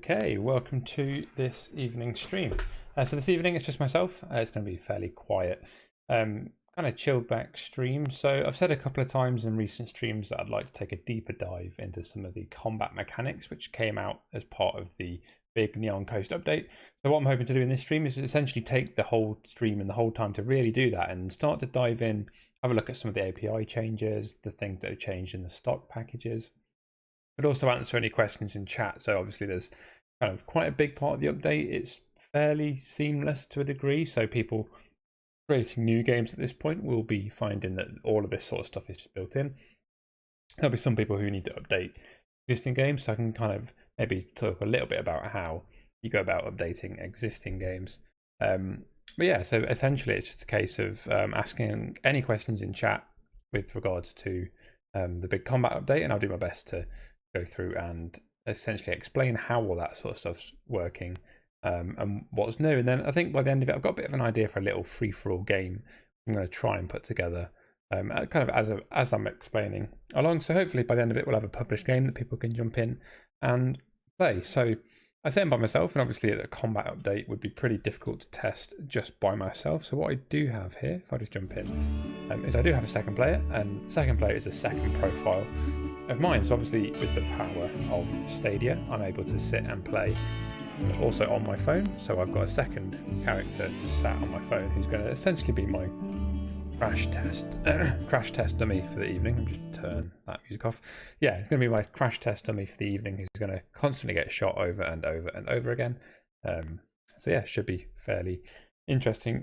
Okay, welcome to this evening's stream. So this evening it's just myself. It's going to be fairly quiet, kind of chilled back stream. So I've said a couple of times in recent streams that I'd like to take a deeper dive into some of the combat mechanics which came out as part of the big Neon Coast update. So what I'm hoping to do in this stream is essentially take the whole stream and the whole time to really do that and start to dive in, have a look at some of the API changes, the things that have changed in the stock packages, but also answer any questions in chat. So obviously there's kind of quite a big part of the update. It's fairly seamless to a degree, so people creating new games at this point will be finding that all of this sort of stuff is just built in. There'll be some people who need to update existing games, so I can kind of maybe talk a little bit about how you go about updating existing games. But yeah, so essentially it's just a case of asking any questions in chat with regards to the big combat update, and I'll do my best to go through and essentially explain how all that sort of stuff's working and what's new. And then I think by the end of it I've got a bit of an idea for a little free-for-all game I'm going to try and put together kind of as I'm explaining along. So hopefully by the end of it we'll have a published game that people can jump in and play. So I say I'm by myself, and obviously the combat update would be pretty difficult to test just by myself. So what I do have here, if I just jump in, is I do have a second player, and the second player is a second profile of mine. So obviously with the power of Stadia, I'm able to sit and play also on my phone. So I've got a second character just sat on my phone who's going to essentially be my crash test dummy for the evening. Let me just turn that music off. Yeah, it's going to be my crash test dummy for the evening, who's going to constantly get shot over and over and over again. So yeah, should be fairly interesting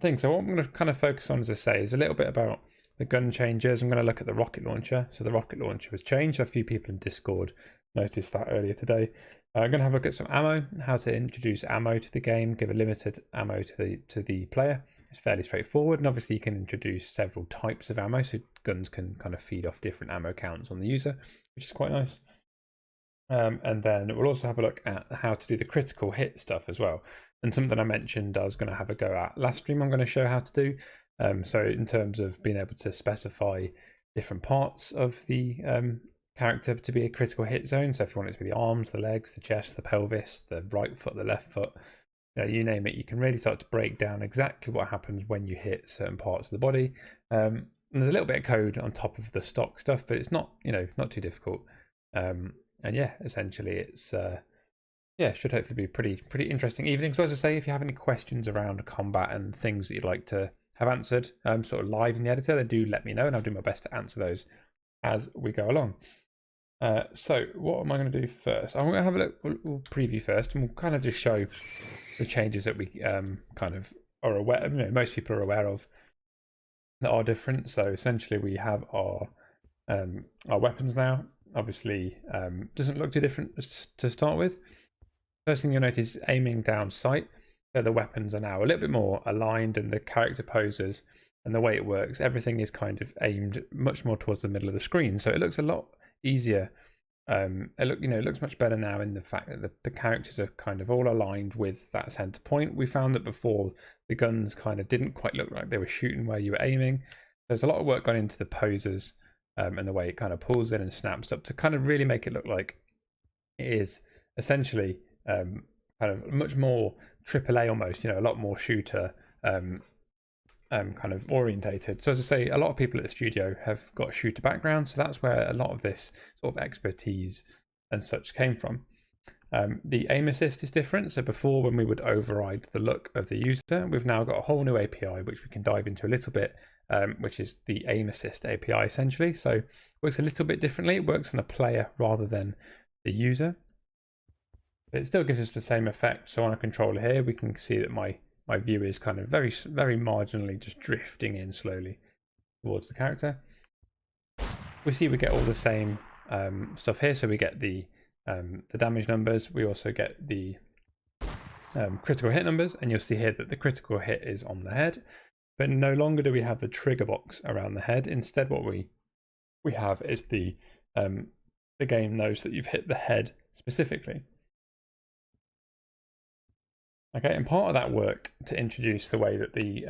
thing. So what I'm going to kind of focus on, as I say, is a little bit about the gun changes. I'm going to look at the rocket launcher. So the rocket launcher was changed. A few people in Discord noticed that earlier today. I'm going to have a look at some ammo, how to introduce ammo to the game, give a limited ammo to the player. It's fairly straightforward, and obviously you can introduce several types of ammo, so guns can kind of feed off different ammo counts on the user, which is quite nice. And then we'll also have a look at how to do the critical hit stuff as well. And something I mentioned I was going to have a go at last stream, I'm going to show how to do. So in terms of being able to specify different parts of the character to be a critical hit zone. So if you want it to be the arms, the legs, the chest, the pelvis, the right foot, the left foot, you name it, you can really start to break down exactly what happens when you hit certain parts of the body. And there's a little bit of code on top of the stock stuff, but it's not, not too difficult. And yeah, essentially it's should hopefully be pretty interesting evening. So as I say, if you have any questions around combat and things that you'd like to have answered sort of live in the editor, then do let me know, and I'll do my best to answer those as we go along. So what am I going to do first? I'm going to have a look. We'll preview first, and we'll kind of just show the changes that we kind of are aware, most people are aware of, that are different. So essentially we have our weapons now. Obviously doesn't look too different to start with. First thing you'll notice is aiming down sight. So the weapons are now a little bit more aligned, and the character poses and the way it works, everything is kind of aimed much more towards the middle of the screen. So it looks a lot easier. It looks much better now in the fact that the characters are kind of all aligned with that center point. We found that before the guns kind of didn't quite look like they were shooting where you were aiming. There's a lot of work gone into the poses and the way it kind of pulls in and snaps up to kind of really make it look like it is essentially kind of much more AAA almost, a lot more shooter kind of orientated. So as I say, a lot of people at the studio have got a shooter background, so that's where a lot of this sort of expertise and such came from. The aim assist is different. So before, when we would override the look of the user, we've now got a whole new API which we can dive into a little bit, which is the aim assist API essentially. So it works a little bit differently. It works on a player rather than the user, but it still gives us the same effect. So on a controller here, we can see that my view is kind of very marginally just drifting in slowly towards the character. We see we get all the same stuff here. So we get the damage numbers. We also get the critical hit numbers, and you'll see here that the critical hit is on the head, but no longer do we have the trigger box around the head. Instead, what we have is the game knows that you've hit the head specifically. Okay, and part of that work to introduce the way that the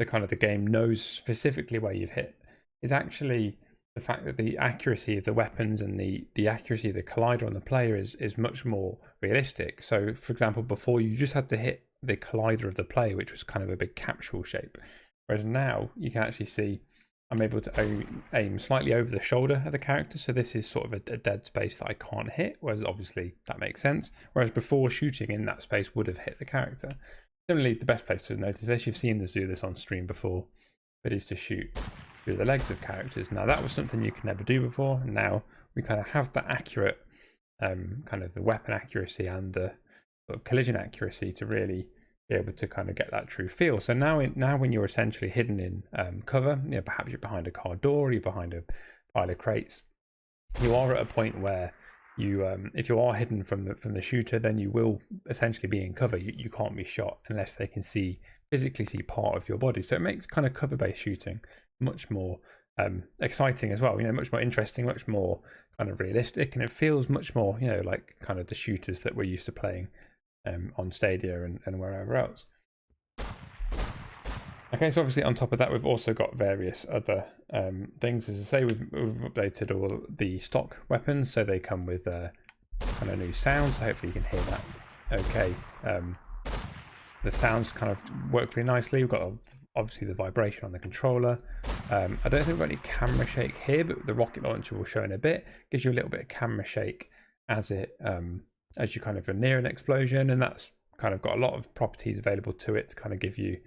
kind of the game knows specifically where you've hit is actually the fact that the accuracy of the weapons and the accuracy of the collider on the player is much more realistic. So for example, before you just had to hit the collider of the player, which was kind of a big capsule shape, whereas now you can actually see I'm able to aim slightly over the shoulder of the character, so this is sort of a dead space that I can't hit, whereas obviously that makes sense, whereas before shooting in that space would have hit the character. Similarly, the best place to notice this, you've seen us do this on stream before, but is to shoot through the legs of characters. Now that was something you could never do before, and now we kind of have that accurate kind of the weapon accuracy and the sort of collision accuracy to really be able to kind of get that true feel. So now when you're essentially hidden in cover, you know, perhaps you're behind a car door or you're behind a pile of crates, you are at a point where you if you are hidden from the shooter, then you will essentially be in cover. You can't be shot unless they can physically see part of your body. So it makes kind of cover-based shooting much more exciting as well, you know, much more interesting, much more kind of realistic, and it feels much more, you know, like kind of the shooters that we're used to playing on Stadia and wherever else. Okay, so obviously on top of that, we've also got various other things. As I say, we've updated all the stock weapons, so they come with kind of new sounds. So hopefully you can hear that okay. The sounds kind of work pretty nicely. We've got obviously the vibration on the controller. I don't think we've got any camera shake here, but the rocket launcher will show in a bit. Gives you a little bit of camera shake as you kind of are near an explosion, and that's kind of got a lot of properties available to it to kind of give you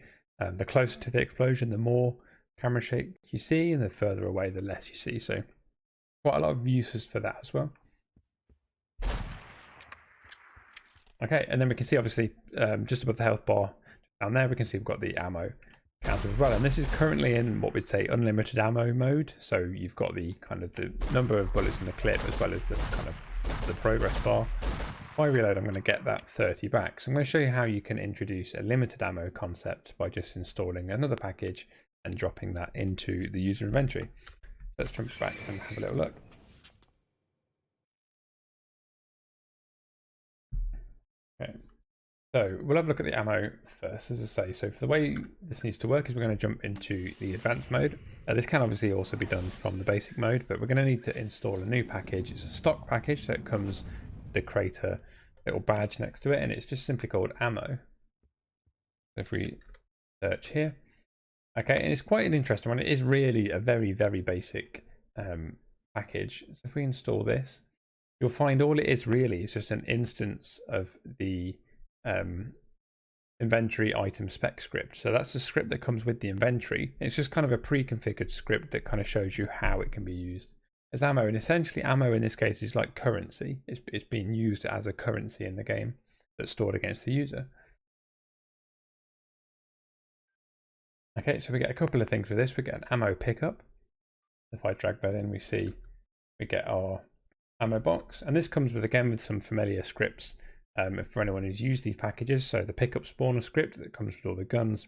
the closer to the explosion, the more camera shake you see, and the further away, the less you see. So quite a lot of uses for that as well. Okay, and then we can see obviously just above the health bar down there, we can see we've got the ammo counter as well, and this is currently in what we'd say unlimited ammo mode. So you've got the kind of the number of bullets in the clip as well as the kind of the progress bar. If I reload, I'm going to get that 30 back. So I'm going to show you how you can introduce a limited ammo concept by just installing another package and dropping that into the user inventory. Let's jump back and have a little look. Okay, so we'll have a look at the ammo first, as I say. So for the way this needs to work is we're going to jump into the advanced mode. This can obviously also be done from the basic mode, but we're going to need to install a new package. It's a stock package, so it comes with the Crayta little badge next to it, and it's just simply called ammo. So if we search here, okay, and it's quite an interesting one. It is really a very, very basic package. So if we install this, you'll find all it is really is just an instance of the inventory item spec script. So that's the script that comes with the inventory. It's just kind of a pre-configured script that kind of shows you how it can be used as ammo. And essentially ammo in this case is like currency. It's being used as a currency in the game that's stored against the user. Okay, so we get a couple of things with this. We get an ammo pickup. If I drag that in, we see we get our ammo box, and this comes with, again, with some familiar scripts for anyone who's used these packages. So the pickup spawner script that comes with all the guns,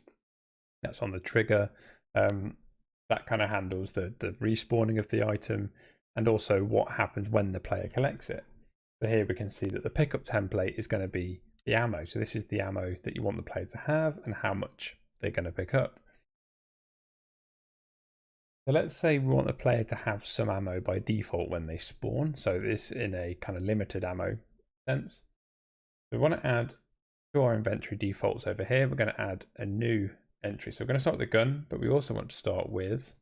that's on the trigger, that kind of handles the respawning of the item and also what happens when the player collects it. So here we can see that the pickup template is going to be the ammo. So this is the ammo that you want the player to have and how much they're going to pick up. So let's say we want the player to have some ammo by default when they spawn. So this in a kind of limited ammo sense. We want to add to our inventory defaults over here. We're going to add a new entry. So we're going to start with the gun, but we also want to start with,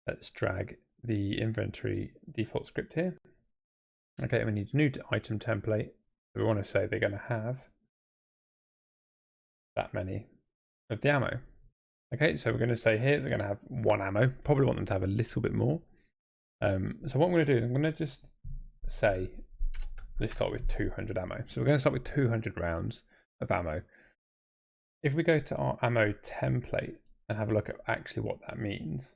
let's drag the inventory default script here. Okay, we need a new item template. So we want to say they're going to have that many of the ammo. Okay, so we're going to say here they're going to have one ammo. Probably want them to have a little bit more. So what I'm going to do, I'm going to just say they start with 200 ammo. So we're going to start with 200 rounds of ammo. If we go to our ammo template and have a look at actually what that means.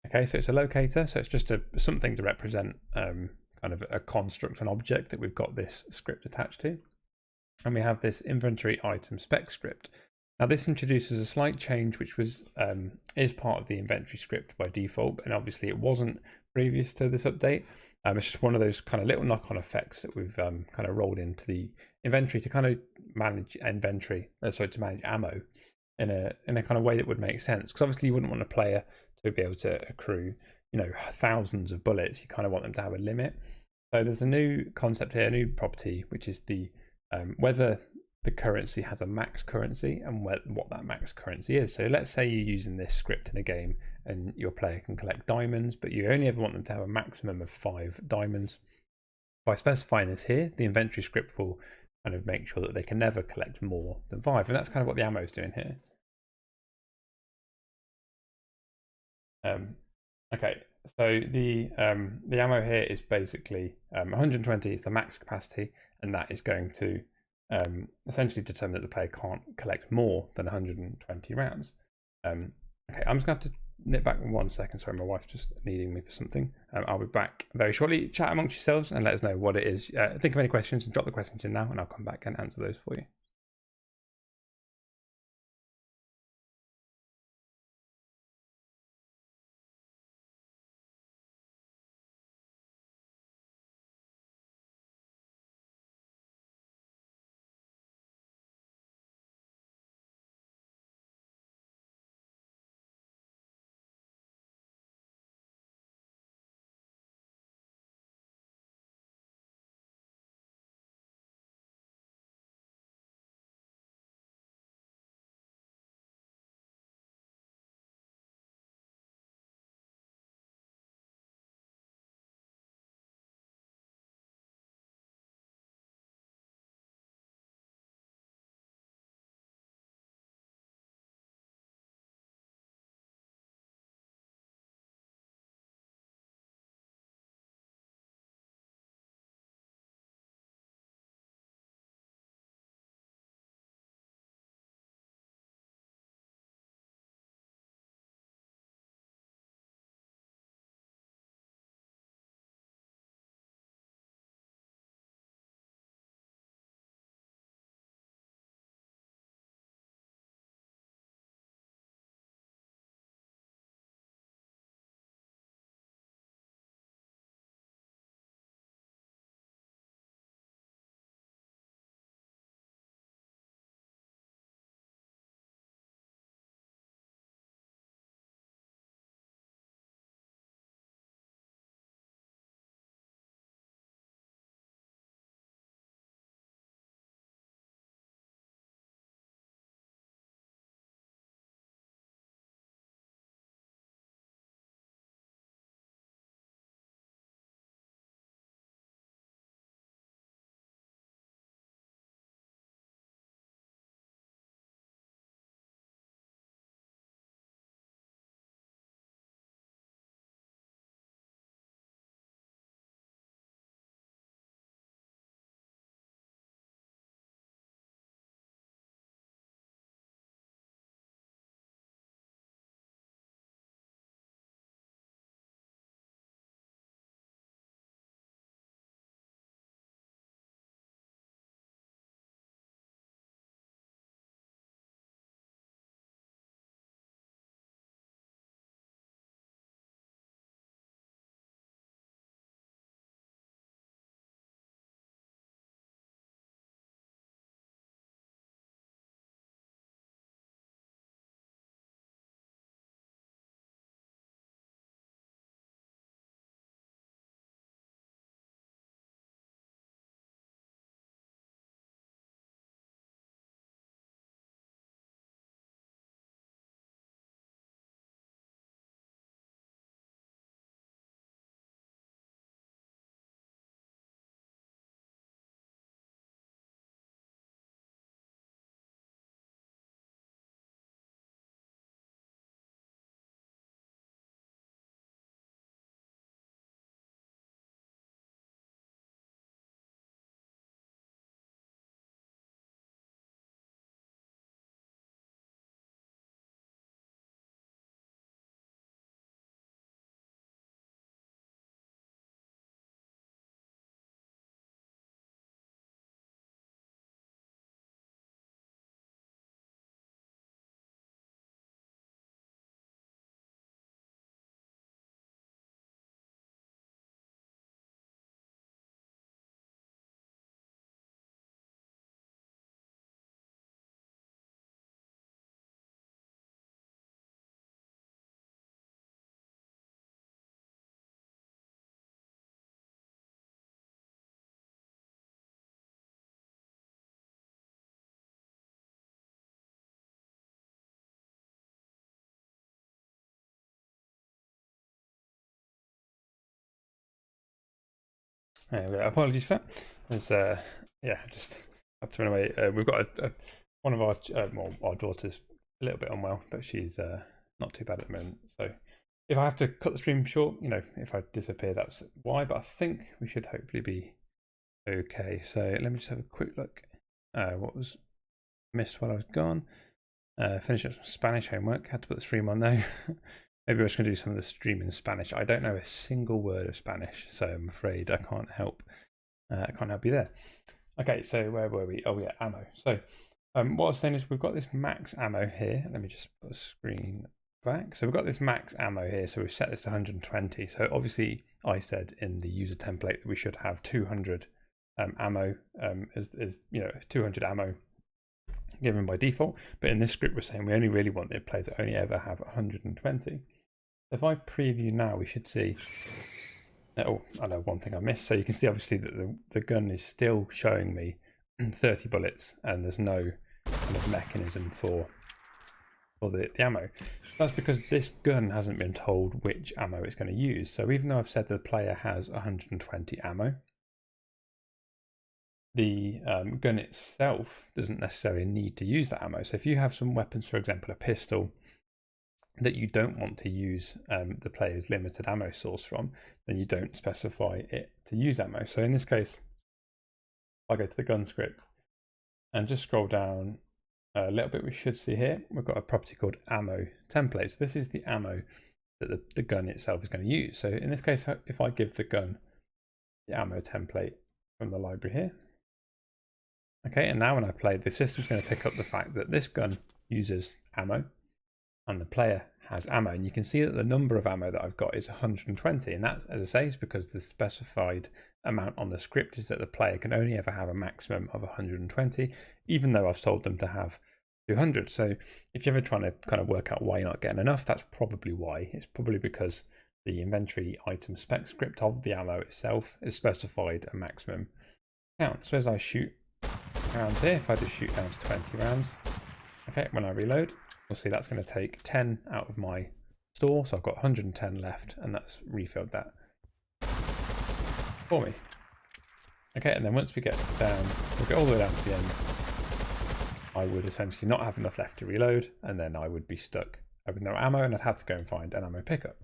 Okay, so it's a locator. So it's just something to represent kind of a construct, an object that we've got this script attached to. And we have this inventory item spec script. Now this introduces a slight change, which was is part of the inventory script by default, and obviously it wasn't previous to this update. It's just one of those kind of little knock-on effects that we've kind of rolled into the inventory to kind of manage inventory, to manage ammo in a kind of way that would make sense. Because obviously you wouldn't want a player to be able to accrue thousands of bullets, you kind of want them to have a limit. So there's a new concept here, a new property, which is the whether the currency has a max currency and what that max currency is. So let's say you're using this script in a game and your player can collect diamonds, but you only ever want them to have a maximum of 5 diamonds. By specifying this here, the inventory script will kind of make sure that they can never collect more than 5, and that's kind of what the ammo is doing here. Okay, so the ammo here is basically 120 is the max capacity, and that is going to essentially determine that the player can't collect more than 120 rounds. Okay, I'm just going to have to nip back 1 second. Sorry, my wife's just needing me for something. I'll be back very shortly. Chat amongst yourselves and let us know what it is. Think of any questions and drop the questions in now, and I'll come back and answer those for you. There we go. Apologies for that. There's yeah, just have to run away. We've got one of our daughter's a little bit unwell, but she's not too bad at the moment. So if I have to cut the stream short, you know, if I disappear, that's why. But I think we should hopefully be okay. So let me just have a quick look. What was missed while I was gone? Finish up some Spanish homework. Had to put the stream on though. Maybe we're just going to do some of the stream in Spanish. I don't know a single word of Spanish, so I'm afraid I can't help. I can't help you there. Okay, so where were we? Oh yeah, ammo. So what I was saying is we've got this max ammo here. Let me just put the screen back. So we've got this max ammo here. So we've set this to 120. So obviously I said in the user template that we should have 200 ammo as you know, 200 ammo given by default. But in this script we're saying we only really want the players that only ever have 120. If I preview now, we should see. Oh, I know one thing I missed. So you can see obviously that the gun is still showing me 30 bullets, and there's no kind of mechanism for the ammo. That's because this gun hasn't been told which ammo it's going to use. So even though I've said the player has 120 ammo, the gun itself doesn't necessarily need to use that ammo. So if you have some weapons, for example, a pistol, that you don't want to use the player's limited ammo source from, then you don't specify it to use ammo. So in this case, I go to the gun script and just scroll down a little bit. We should see here, we've got a property called ammo template. So this is the ammo that the gun itself is going to use. So in this case, if I give the gun the ammo template from the library here, okay, and now when I play, the system's going to pick up the fact that this gun uses ammo and the player has ammo, and you can see that the number of ammo that I've got is 120, and that, as I say, is because the specified amount on the script is that the player can only ever have a maximum of 120, even though I've told them to have 200. So if you're ever trying to kind of work out why you're not getting enough, that's probably why. It's probably because the inventory item spec script of the ammo itself is specified a maximum count. So as I shoot rounds here, if I just shoot down to 20 rounds, okay, when I reload, you'll see that's going to take 10 out of my store. So I've got 110 left, and that's refilled that for me. Okay, and then once we get down, we'll get all the way down to the end, I would essentially not have enough left to reload, and then I would be stuck with no ammo, and I'd have to go and find an ammo pickup.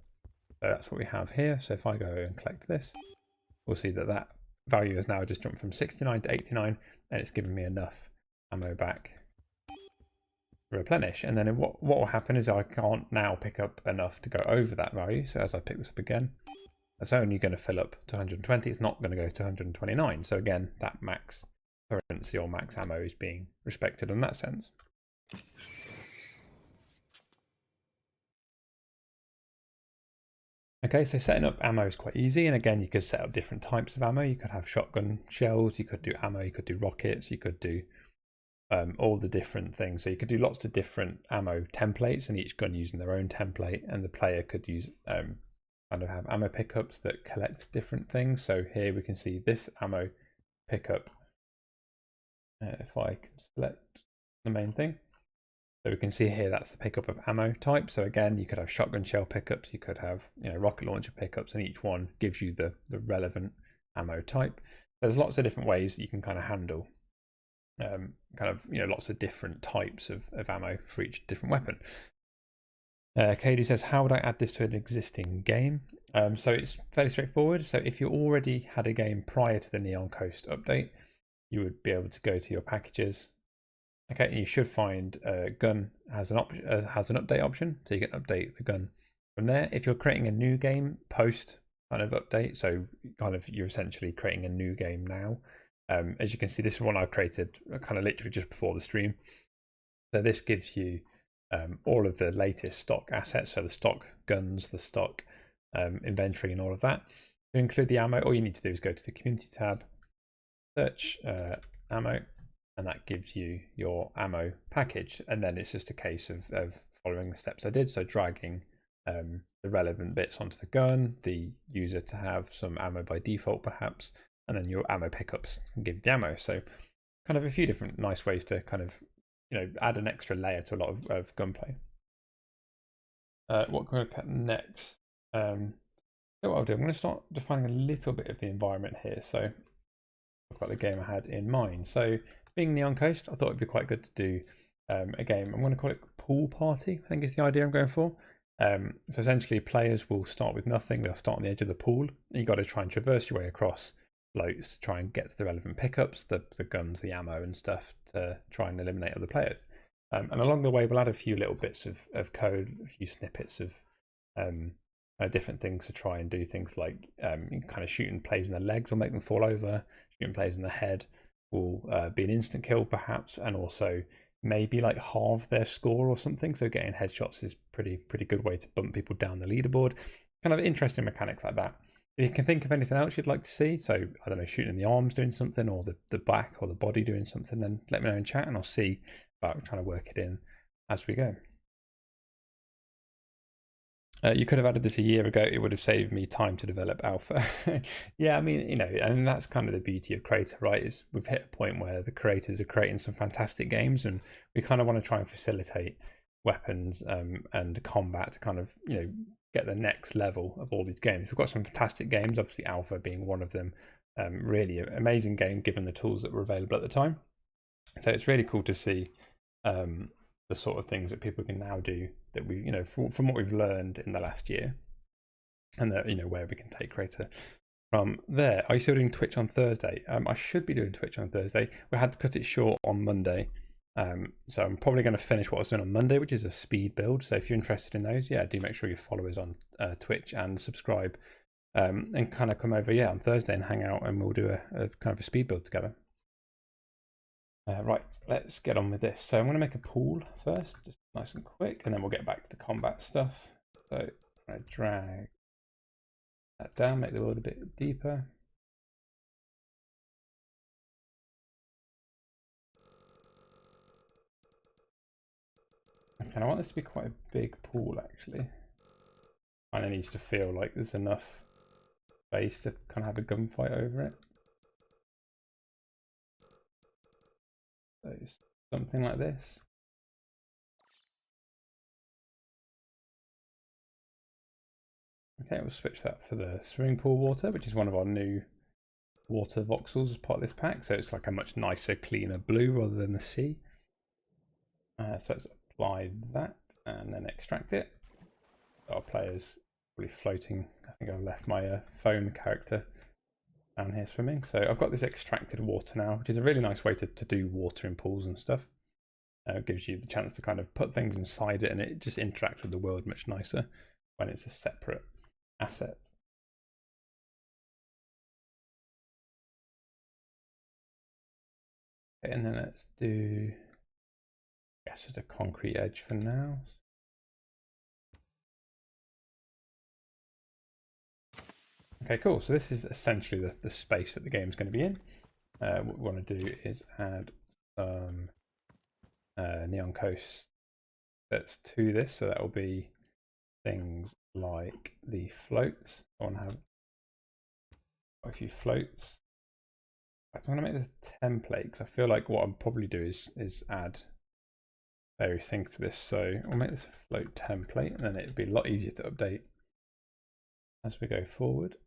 So that's what we have here. So if I go and collect this, we'll see that that value has now just jumped from 69 to 89, and it's given me enough ammo back to replenish. And then what will happen is I can't now pick up enough to go over that value. So as I pick this up again, it's only going to fill up to 120. It's not going to go to 129. So again, that max currency or max ammo is being respected in that sense. Okay, so setting up ammo is quite easy, and again, you could set up different types of ammo. You could have shotgun shells, you could do ammo, you could do rockets, you could do all the different things. So you could do lots of different ammo templates, and each gun using their own template, and the player could use kind of have ammo pickups that collect different things. So here we can see this ammo pickup. If I can select the main thing, so we can see here that's the pickup of ammo type. So again, you could have shotgun shell pickups, you could have, you know, rocket launcher pickups, and each one gives you the relevant ammo type. There's lots of different ways that you can kind of handle kind of, you know, lots of different types of ammo for each different weapon. Katie says, how would I add this to an existing game? So it's fairly straightforward. So if you already had a game prior to the Neon Coast update, you would be able to go to your packages. Okay, and you should find gun has an update option, so you can update the gun from there. If you're creating a new game post kind of update, so kind of you're essentially creating a new game now. As you can see, this is one I created kind of literally just before the stream. So this gives you all of the latest stock assets, so the stock guns, the stock inventory, and all of that. To include the ammo, all you need to do is go to the community tab, search ammo, and that gives you your ammo package. And then it's just a case of following the steps I did. So dragging the relevant bits onto the gun, the user to have some ammo by default perhaps, and then your ammo pickups can give you the ammo. So kind of a few different nice ways to kind of, you know, add an extra layer to a lot of gunplay. What can we look at next? So what I'll do, I'm going to start defining a little bit of the environment here. So I've got the game I had in mind. So being Neon Coast, I thought it'd be quite good to do a game. I'm going to call it Pool Party, I think is the idea I'm going for. So essentially players will start with nothing. They'll start on the edge of the pool. And you've got to try and traverse your way across floats to try and get to the relevant pickups, the guns, the ammo and stuff to try and eliminate other players. And along the way, we'll add a few little bits of code, a few snippets of different things to try and do things like kind of shooting players in the legs will make them fall over, shooting players in the head will be an instant kill perhaps, and also maybe like halve their score or something. So getting headshots is pretty good way to bump people down the leaderboard. Kind of interesting mechanics like that. If you can think of anything else you'd like to see, so I don't know, shooting the arms doing something, or the back or the body doing something, then let me know in chat and I'll see about trying to work it in as we go. You could have added this a year ago. It would have saved me time to develop alpha. Yeah, I mean, you know, and that's kind of the beauty of Crayta, right? Is we've hit a point where the creators are creating some fantastic games, and we kind of want to try and facilitate weapons and combat to kind of, you know, get the next level of all these games. We've got some fantastic games, obviously Alpha being one of them. Really amazing game given the tools that were available at the time. So it's really cool to see the sort of things that people can now do that we, you know, from what we've learned in the last year, and that, you know, where we can take Crayta from there. Are you still doing Twitch on Thursday? I should be doing Twitch on Thursday. We had to cut it short on Monday. So I'm probably going to finish what I was doing on Monday, which is a speed build. So if you're interested in those, yeah, do make sure you follow us on Twitch and subscribe, and kind of come over, yeah, on Thursday and hang out, and we'll do a kind of a speed build together. Right, let's get on with this. So I'm going to make a pool first, just nice and quick, and then we'll get back to the combat stuff. So I'm going to drag that down, make the world a bit deeper. And I want this to be quite a big pool, actually. And it needs to feel like there's enough space to kind of have a gunfight over it. So something like this. Okay, we'll switch that for the swimming pool water, which is one of our new water voxels as part of this pack. So it's like a much nicer, cleaner blue rather than the sea. So let's apply that and then extract it. Our player's probably floating. I think I've left my phone character down here swimming. So I've got this extracted water now, which is a really nice way to do water in pools and stuff. It gives you the chance to kind of put things inside it, and it just interacts with the world much nicer when it's a separate asset. Okay, and then let's do, I guess, just a concrete edge for now. Okay, cool. So this is essentially the space that the game's going to be in. What we want to do is add some Neon Coast sets to this. So that will be things like the floats. I want to have a few floats. I'm going to make this a template because I feel like what I'll probably do is add various things to this. So I'll make this a float template, and then it'll be a lot easier to update as we go forward.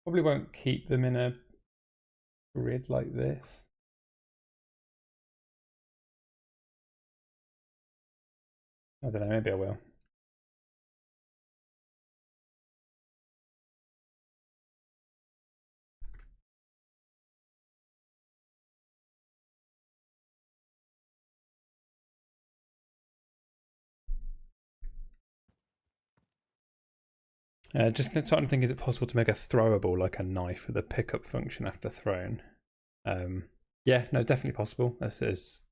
Probably won't keep them in a grid like this. I don't know, maybe I will. Just trying to think, is it possible to make a throwable like a knife with a pickup function after thrown? Yeah, no, definitely possible. As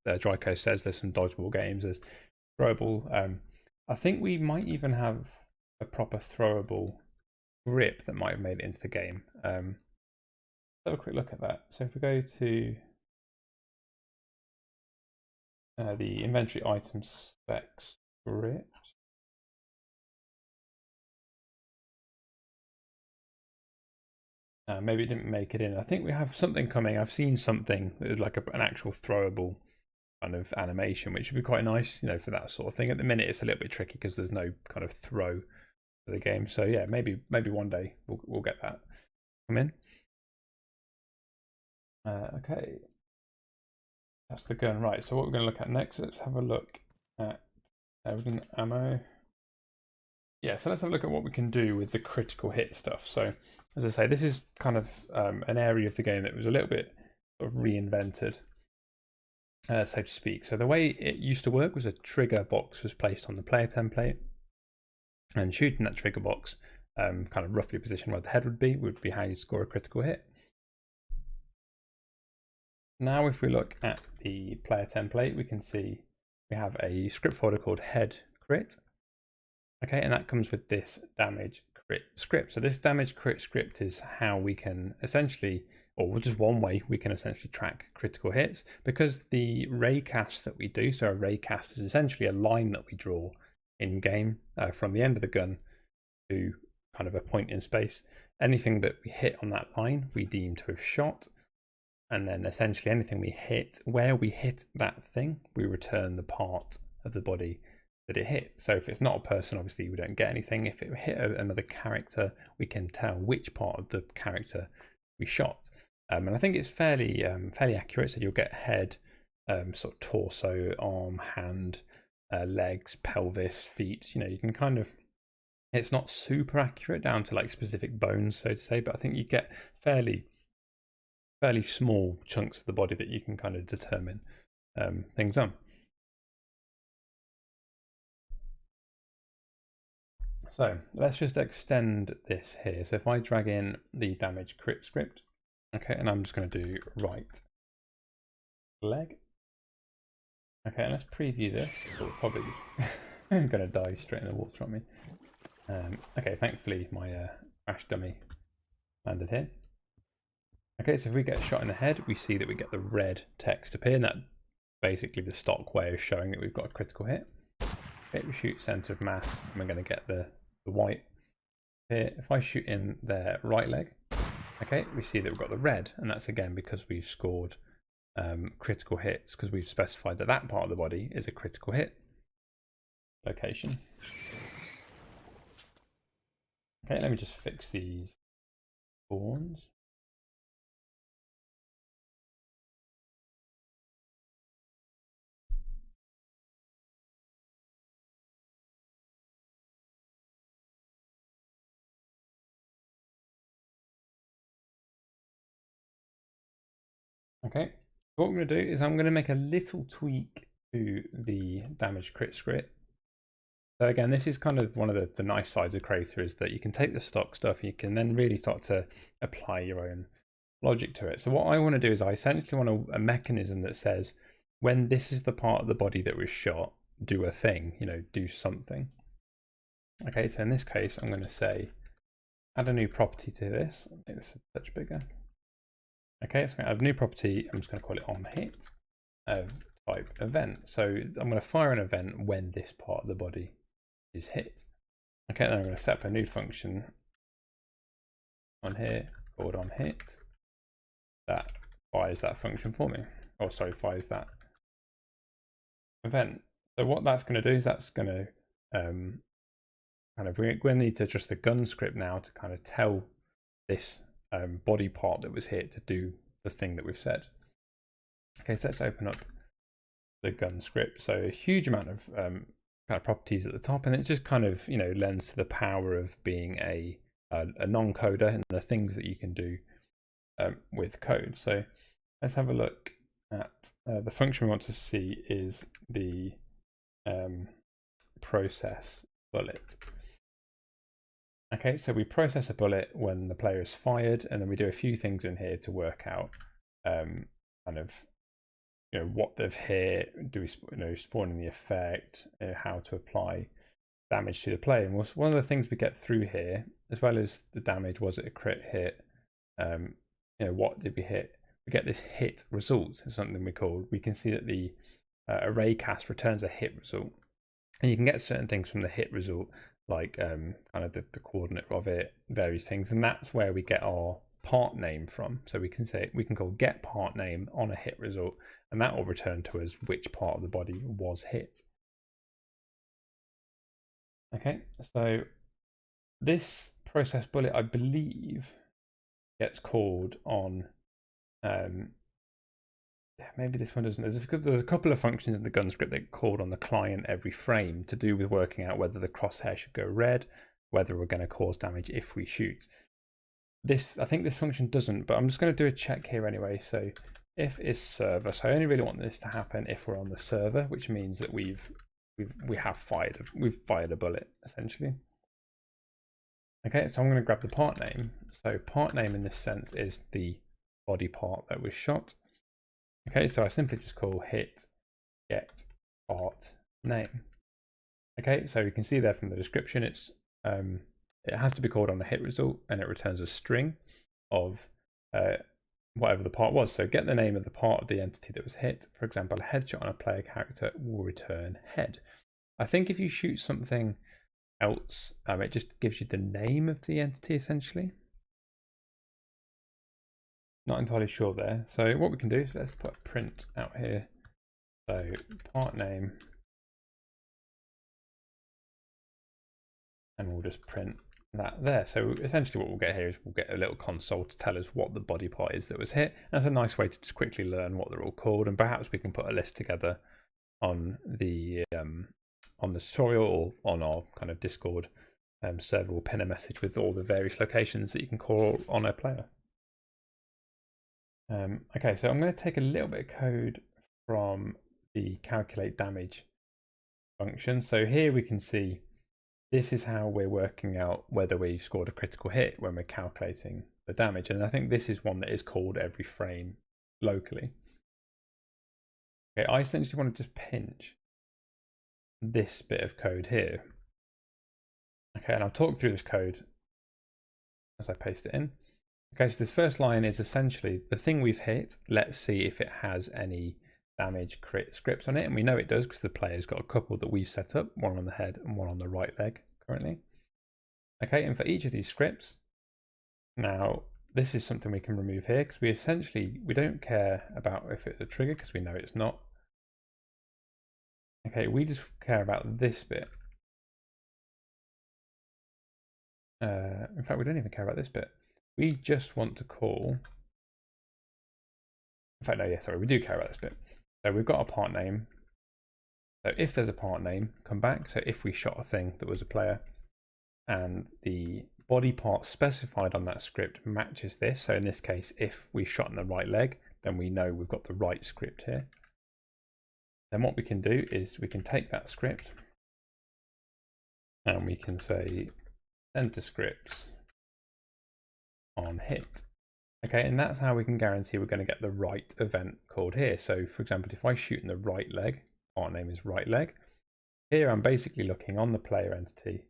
Dryco says, there's some dodgeable games. There's throwable. I think we might even have a proper throwable grip that might have made it into the game. Let's have a quick look at that. So if we go to the inventory item specs script, Maybe it didn't make it in. I think we have something coming. I've seen something like an actual throwable kind of animation, which would be quite nice, you know, for that sort of thing. At the minute, it's a little bit tricky because there's no kind of throw for the game. So yeah, maybe one day we'll get that come in. Okay, that's the gun. Right. So what we're going to look at next? Let's have a look at ammo. Yeah, so let's have a look at what we can do with the critical hit stuff. So, as I say, this is kind of an area of the game that was a little bit sort of reinvented, so to speak. So the way it used to work was a trigger box was placed on the player template, and shooting that trigger box, kind of roughly positioned where the head would be how you'd score a critical hit. Now, if we look at the player template, we can see we have a script folder called head crit. Okay, and that comes with this damage crit script. So this damage crit script is how we can essentially, or just one way we can essentially track critical hits, because the ray cast that we do, so a ray cast is essentially a line that we draw in game from the end of the gun to kind of a point in space. Anything that we hit on that line, we deem to have shot. And then essentially anything we hit, where we hit that thing, we return the part of the body that it hit. So if it's not a person, obviously we don't get anything. If it hit another character, we can tell which part of the character we shot. And I think it's fairly accurate. So you'll get head, sort of torso, arm, hand, legs, pelvis, feet. You know, you can kind of, it's not super accurate down to like specific bones, so to say, but I think you get fairly small chunks of the body that you can kind of determine things on. So let's just extend this here. So if I drag in the damage crit script, okay, and I'm just going to do right leg. Okay, and let's preview this. We're probably going to die straight in the water on me. Okay, thankfully my crash dummy landed here. Okay, so if we get a shot in the head, we see that we get the red text appear, and that's basically the stock way of showing that we've got a critical hit. Okay, we shoot center of mass, and we're going to get the white here. If I shoot in their right leg, okay, we see that we've got the red, and that's again because we've scored critical hits, because we've specified that that part of the body is a critical hit location. Okay, let me just fix these spawns. Okay, what I'm going to do is I'm going to make a little tweak to the damage crit script. So again, this is kind of one of the nice sides of Crayta, is that you can take the stock stuff, you can then really start to apply your own logic to it. So what I want to do is I essentially want a mechanism that says, when this is the part of the body that was shot, do a thing, you know, do something. Okay, so in this case, I'm going to say, add a new property to this. Make this a touch bigger. Okay, so I'm going to add a new property. I'm just going to call it onHit type event. So I'm going to fire an event when this part of the body is hit. Okay, then I'm going to set up a new function on here called onHit that fires that function for me. Oh, sorry, fires that event. So what that's going to do is that's going to kind of, we're going to need to adjust the gun script now to kind of tell this body part that was hit to do the thing that we've said. Okay, so let's open up the gun script. So a huge amount of kind of properties at the top, and it just kind of, you know, lends to the power of being a non-coder and the things that you can do with code. So let's have a look at the function we want to see is the process bullet. Okay, so we process a bullet when the player is fired, and then we do a few things in here to work out kind of, you know, what they've hit, do we, you know, spawning the effect, how to apply damage to the player. And one of the things we get through here, as well as the damage, was it a crit hit? You know, what did we hit? We get this hit result, is something we call. We can see that the array cast returns a hit result, and you can get certain things from the hit result, like kind of the coordinate of it, various things, and that's where we get our part name from. So we can call get part name on a hit result, and that will return to us which part of the body was hit. Okay, so this process bullet, I believe, gets called on. Maybe this one doesn't. There's a couple of functions in the gun script that get called on the client every frame to do with working out whether the crosshair should go red, whether we're going to cause damage if we shoot. I think this function doesn't, but I'm just going to do a check here anyway. So if is server, so I only really want this to happen if we're on the server, which means that we've fired a bullet essentially. Okay, so I'm going to grab the part name. So part name in this sense is the body part that was shot. Okay, so I simply just call hit get part name. Okay, so you can see there from the description, it has to be called on the hit result, and it returns a string of whatever the part was. So get the name of the part of the entity that was hit. For example, a headshot on a player character will return head. I think if you shoot something else, it just gives you the name of the entity essentially. Not entirely sure there. So what we can do is let's put a print out here. So part name, and we'll just print that there. So essentially what we'll get here is we'll get a little console to tell us what the body part is that was hit. And that's a nice way to just quickly learn what they're all called, and perhaps we can put a list together on the tutorial or on our kind of Discord server. We'll pin a message with all the various locations that you can call on a player. Okay, so I'm going to take a little bit of code from the calculate damage function. So here we can see this is how we're working out whether we've scored a critical hit when we're calculating the damage. And I think this is one that is called every frame locally. Okay, I essentially want to just pinch this bit of code here. Okay, and I'll talk through this code as I paste it in. Okay, so this first line is essentially the thing we've hit. Let's see if it has any damage crit scripts on it, and we know it does because the player's got a couple that we've set up, one on the head and one on the right leg currently. Okay, and for each of these scripts, now this is something we can remove here because we don't care about if it's a trigger because we know it's not. Okay, we just care about this bit. In fact, we don't even care about this bit. We just want to call. In fact, no, yeah, sorry, we do care about this bit. So we've got a part name. So if there's a part name, come back. So if we shot a thing that was a player and the body part specified on that script matches this. So in this case, if we shot in the right leg, then we know we've got the right script here. Then what we can do is we can take that script and we can say send to scripts on hit. Okay, and that's how we can guarantee we're going to get the right event called here. So for example, if I shoot in the right leg, our name is right leg. Here I'm basically looking on the player entity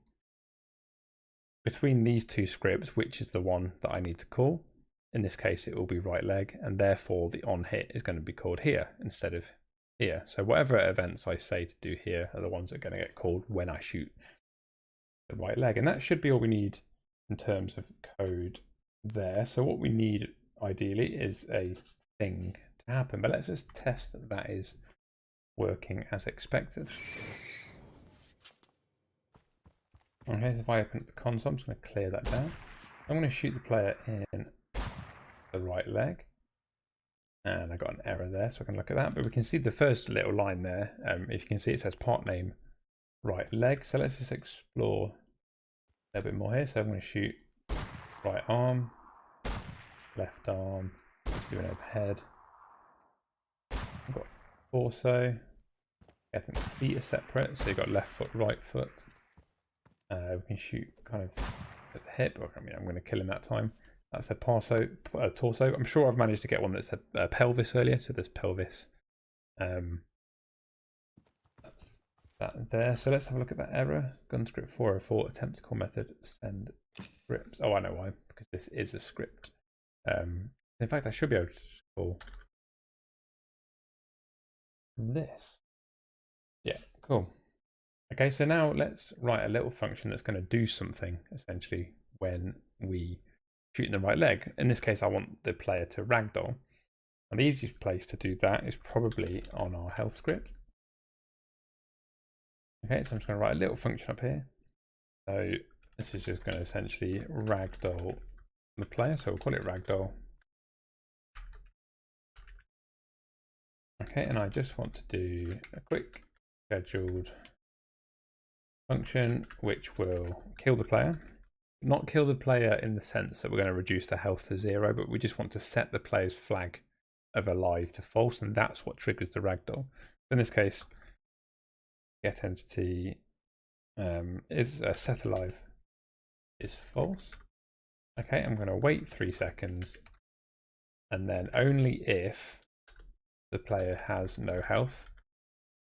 between these two scripts, which is the one that I need to call. In this case, it will be right leg, and therefore the on hit is going to be called here instead of here. So whatever events I say to do here are the ones that are going to get called when I shoot the right leg. And that should be all we need in terms of code there. So what we need ideally is a thing to happen, but let's just test that that is working as expected. Okay, so if I open up the console, I'm just going to clear that down. I'm going to shoot the player in the right leg, and I got an error there, so I can look at that. But we can see the first little line there. If you can see, it says part name right leg. So let's just explore a bit more here. So I'm going to shoot right arm, left arm, let's do an overhead. I've got torso. I think the feet are separate, so you've got left foot, right foot. We can shoot kind of at the hip. I mean, I'm going to kill him that time. That's a torso. I'm sure I've managed to get one that said pelvis earlier, so there's pelvis. That's that there. So let's have a look at that error. Gun script 404, attempt to call method, send scripts. Oh, I know why, because this is a script. In fact, I should be able to call this. Yeah, cool. Okay, so now let's write a little function that's going to do something essentially when we shooting the right leg. In this case, I want the player to ragdoll. And the easiest place to do that is probably on our health script. Okay, so I'm just going to write a little function up here. So this is just going to essentially ragdoll the player. So we'll call it ragdoll. Okay, and I just want to do a quick scheduled function which will kill the player. Not kill the player in the sense that we're going to reduce the health to 0, but we just want to set the player's flag of alive to false, and that's what triggers the ragdoll. In this case, get entity is set alive is false. Okay, I'm going to wait 3 seconds, and then only if the player has no health,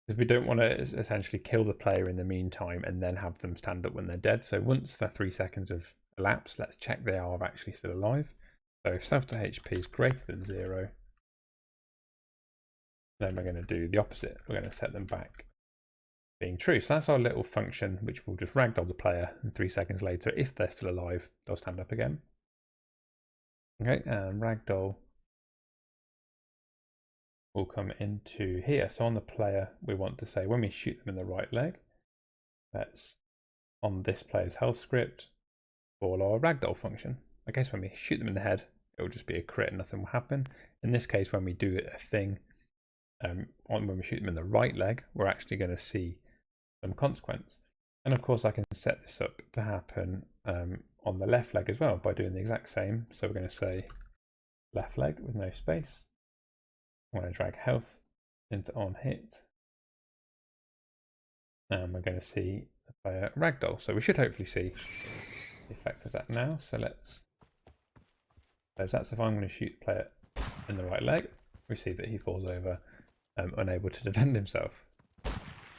because we don't want to essentially kill the player in the meantime and then have them stand up when they're dead. So once the 3 seconds have elapsed, let's check they are actually still alive. So if self to HP is greater than 0, then we're going to do the opposite. We're going to set them back being true. So that's our little function which will just ragdoll the player, and 3 seconds later, if they're still alive, they'll stand up again. Okay, and ragdoll will come into here. So on the player, we want to say when we shoot them in the right leg, that's on this player's health script, call our ragdoll function. Okay, so when we shoot them in the head, it will just be a crit and nothing will happen. In this case, when we do a thing, when we shoot them in the right leg, we're actually going to see some consequence. And of course, I can set this up to happen on the left leg as well by doing the exact same. So we're going to say left leg with no space. I'm going to drag health into on hit, and we're going to see the player ragdoll. So we should hopefully see the effect of that now. So let's close that. So if I'm going to shoot the player in the right leg, we see that he falls over, unable to defend himself.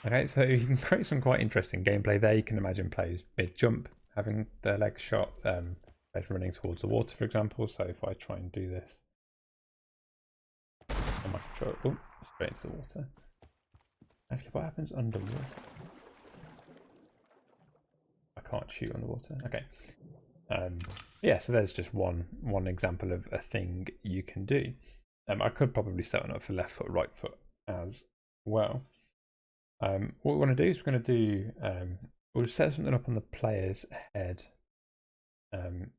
Okay, so you can create some quite interesting gameplay there. You can imagine players mid-jump having their legs shot, players running towards the water, for example. So if I try and do this on my control, straight into the water. Actually, what happens underwater? I can't shoot underwater. Okay. Yeah, so there's just one example of a thing you can do. I could probably set one up for left foot, right foot as well. What we want to do is we're going to do, we'll set something up on the player's head. In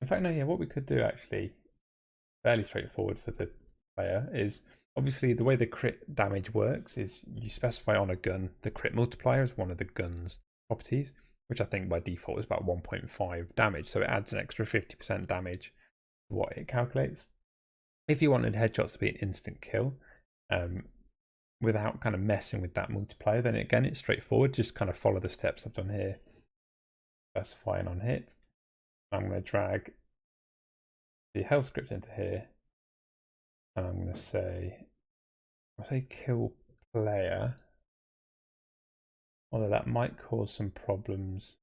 fact, no, yeah, what we could do actually, fairly straightforward for the player, is obviously the way the crit damage works is you specify on a gun the crit multiplier as one of the gun's properties, which I think by default is about 1.5 damage. So it adds an extra 50% damage to what it calculates. If you wanted headshots to be an instant kill, without kind of messing with that multiplier, then again, it's straightforward. Just kind of follow the steps I've done here. Specifying on hit. I'm going to drag the health script into here. And I'm going to say, I'll say kill player. Although that might cause some problems.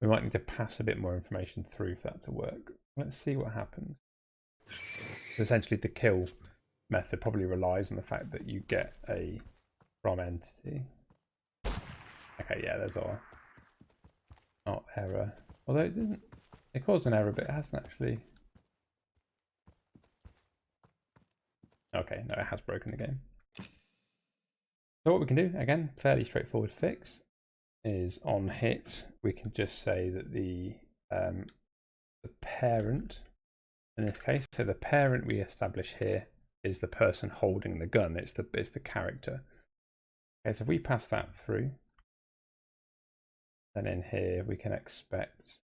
We might need to pass a bit more information through for that to work. Let's see what happens. So essentially the kill method probably relies on the fact that you get a from entity. Okay, yeah, there's our error. Although it caused an error, but it hasn't actually. Okay, no, it has broken the game. So what we can do, again, fairly straightforward fix, is on hit, we can just say that the parent, in this case, so the parent we establish here is the person holding the gun. It's the character. Okay, so if we pass that through, then in here we can expect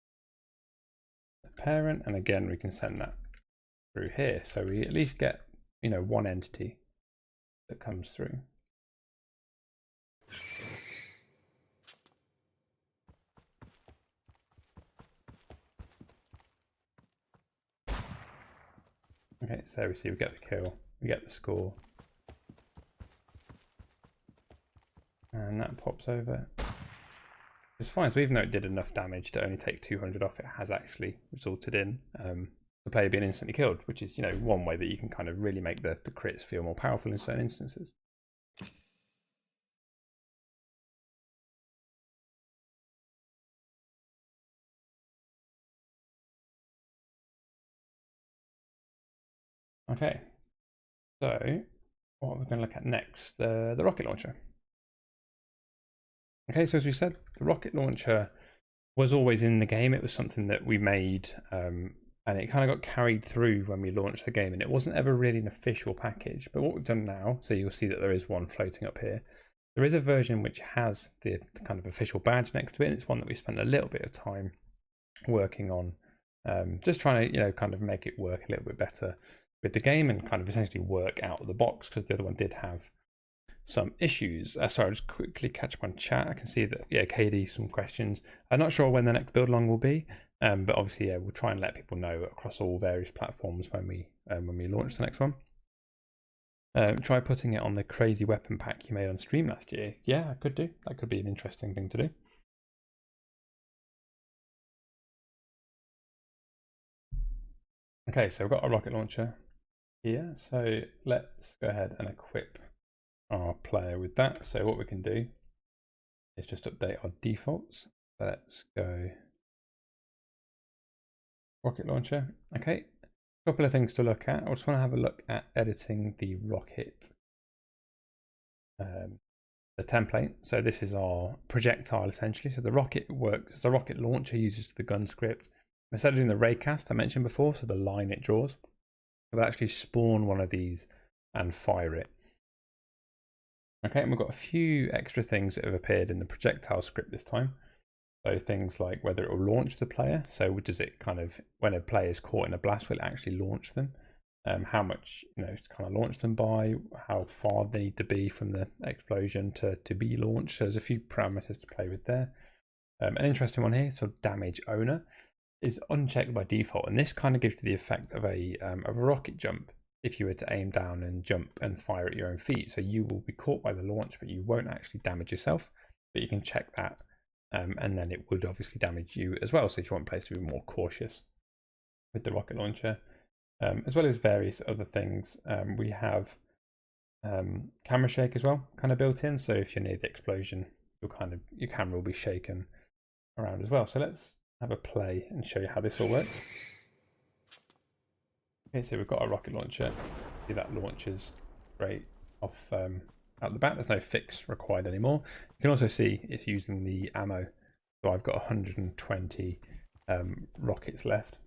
the parent, and again we can send that through here. So we at least get, you know, one entity that comes through. Okay, so there we see we get the kill, we get the score, and that pops over. It's fine. So even though it did enough damage to only take 200 off, it has actually resulted in the player being instantly killed, which is, you know, one way that you can kind of really make the crits feel more powerful in certain instances. Okay, so what we're going to look at next, the rocket launcher. Okay, so as we said, the rocket launcher was always in the game. It was something that we made, and it kind of got carried through when we launched the game, and it wasn't ever really an official package. But what we've done now, so you'll see that there is one floating up here. There is a version which has the kind of official badge next to it, and it's one that we spent a little bit of time working on, just trying to, kind of make it work a little bit better with the game and kind of essentially work out of the box, because the other one did have some issues. Sorry, I'll just quickly catch up on chat. I can see that, KD, some questions. I'm not sure when the next build along will be, but obviously, we'll try and let people know across all various platforms when we launch the next one. Try putting it on the crazy weapon pack you made on stream last year. Yeah, I could do. That could be an interesting thing to do. Okay, so we've got a rocket launcher here. So let's go ahead and equip our player with that. So what we can do is just update our defaults. So let's go rocket launcher. Okay, a couple of things to look at. I just want to have a look at editing the rocket, the template. So this is our projectile essentially. So the rocket works, the rocket launcher uses the gun script. Instead of doing the raycast I mentioned before, so the line it draws, it will actually spawn one of these and fire it. Okay, and we've got a few extra things that have appeared in the projectile script this time. So things like whether it will launch the player. So does it kind of, when a player is caught in a blast, will it actually launch them? How much, to kind of launch them by, how far they need to be from the explosion to be launched. So there's a few parameters to play with there. An interesting one here, so damage owner, is unchecked by default, and this kind of gives you the effect of a rocket jump if you were to aim down and jump and fire at your own feet. So you will be caught by the launch, but you won't actually damage yourself, but you can check that, and then it would obviously damage you as well. So if you want players to be more cautious with the rocket launcher, as well as various other things, we have camera shake as well, kind of built in. So if you're near the explosion, your camera will be shaken around as well. So let's have a play and show you how this all works. Okay, so we've got our rocket launcher. See, that launches straight off out the back. There's no fix required anymore. You can also see it's using the ammo. So I've got 120 rockets left.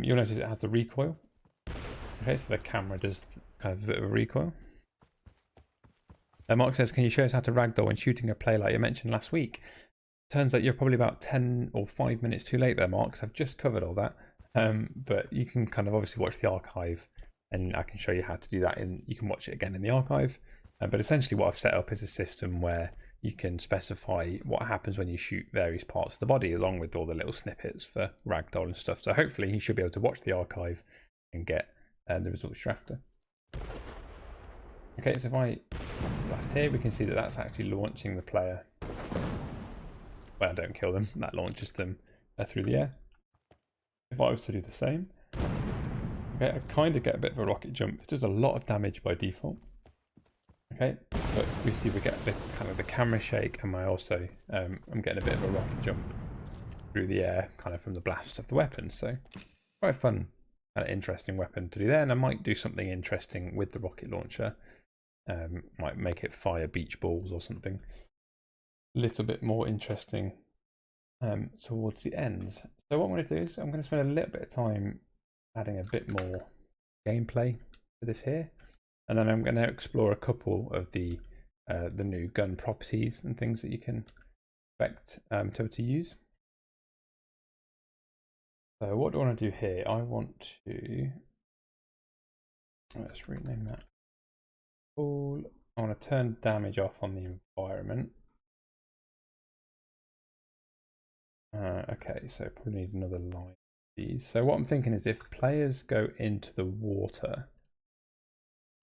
You'll notice it has the recoil. Okay, so the camera does kind of a bit of a recoil. Mark says, can you show us how to ragdoll when shooting a play like you mentioned last week? Turns out you're probably about 10 or 5 minutes too late there, Mark, because I've just covered all that. But you can kind of obviously watch the archive, and I can show you how to do that. You can watch it again in the archive. But essentially what I've set up is a system where you can specify what happens when you shoot various parts of the body, along with all the little snippets for ragdoll and stuff. So hopefully you should be able to watch the archive and get the results you're after. Okay, so if I blast here, we can see that that's actually launching the player. When I don't kill them, that launches them through the air. If I was to do the same, okay, I kind of get a bit of a rocket jump. It does a lot of damage by default. Okay, but we see we get the kind of the camera shake, and I'm getting a bit of a rocket jump through the air, kind of from the blast of the weapon. So quite a fun, kind of interesting weapon to do there. And I might do something interesting with the rocket launcher. Might make it fire beach balls or something a little bit more interesting towards the end. So what I'm going to do is I'm going to spend a little bit of time adding a bit more gameplay to this here, and then I'm going to explore a couple of the new gun properties and things that you can expect to use. So what do I want to do here? I want to, let's rename that. All I want to turn damage off on the environment. Okay, so probably need another line of these. So what I'm thinking is if players go into the water,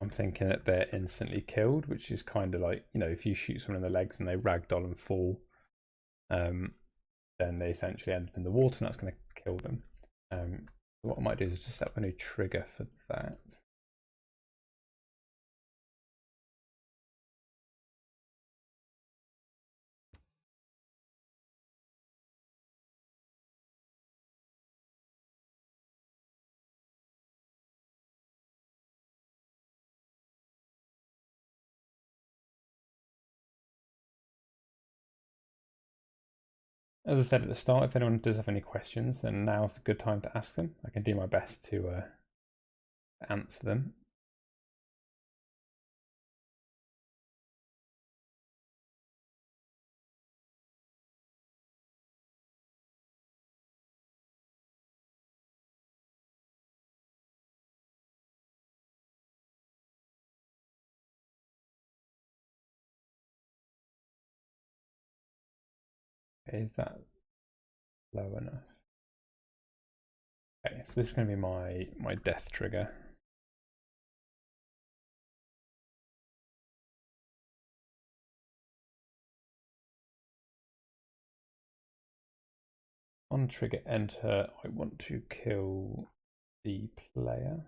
I'm thinking that they're instantly killed, which is kind of like, if you shoot someone in the legs and they ragdoll and fall, then they essentially end up in the water, and that's going to kill them. What I might do is just set up a new trigger for that. As I said at the start, if anyone does have any questions, then now's a good time to ask them. I can do my best to answer them. Okay, is that low enough? Okay, so this is going to be my death trigger. On trigger enter, I want to kill the player.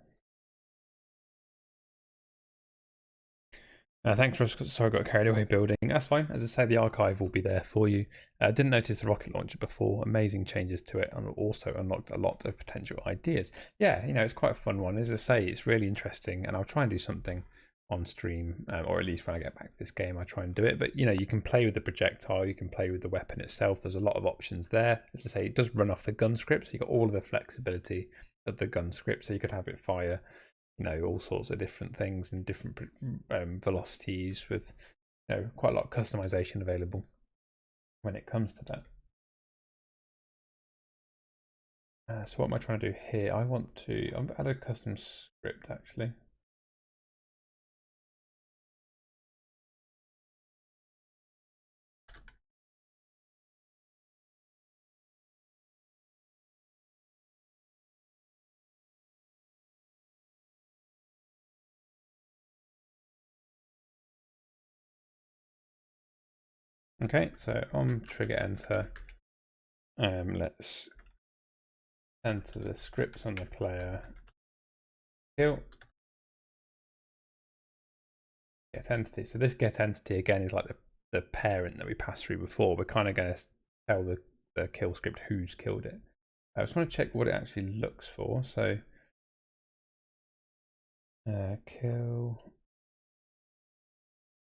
Thanks, Russ. Sorry, I got carried away building. That's fine. As I say, the archive will be there for you. Didn't notice the rocket launcher before. Amazing changes to it, and also unlocked a lot of potential ideas. Yeah, it's quite a fun one. As I say, it's really interesting, and I'll try and do something on stream, or at least when I get back to this game, I try and do it. But you can play with the projectile, you can play with the weapon itself. There's a lot of options there. As I say, it does run off the gun script, so you've got all of the flexibility of the gun script, so you could have it fire all sorts of different things and different velocities with quite a lot of customization available when it comes to that. So what am I trying to do here? I'm add a custom script actually. Okay, so on trigger enter, let's enter the script on the player. Kill. Get entity. So this get entity again is like the parent that we passed through before. We're kind of going to tell the kill script who's killed it. I just want to check what it actually looks for. So kill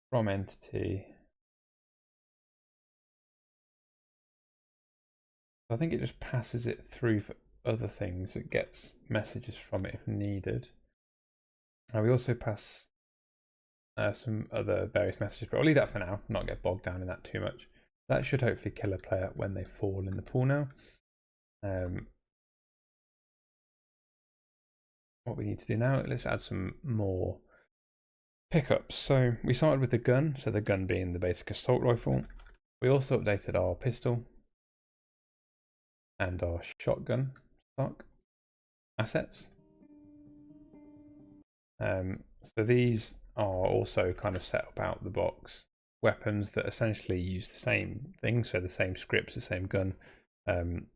from entity. I think it just passes it through for other things. It gets messages from it if needed. We also pass some other various messages, but I'll leave that for now, not get bogged down in that too much. That should hopefully kill a player when they fall in the pool now. What we need to do now, let's add some more pickups. So we started with the gun, so the gun being the basic assault rifle. We also updated our pistol and our shotgun stock assets. So these are also kind of set up out the box weapons that essentially use the same thing, so the same scripts, the same gun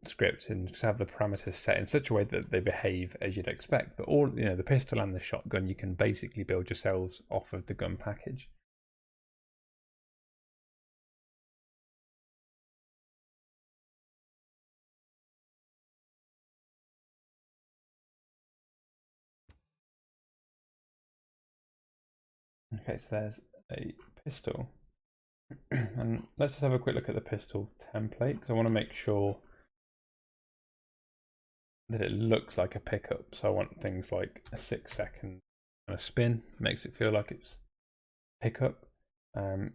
script, and just have the parameters set in such a way that they behave as you'd expect. But all the pistol and the shotgun, you can basically build yourselves off of the gun package. Okay, so there's a pistol. And let's just have a quick look at the pistol template, because I want to make sure that it looks like a pickup. So I want things like a 6-second kind of spin, makes it feel like it's pickup. I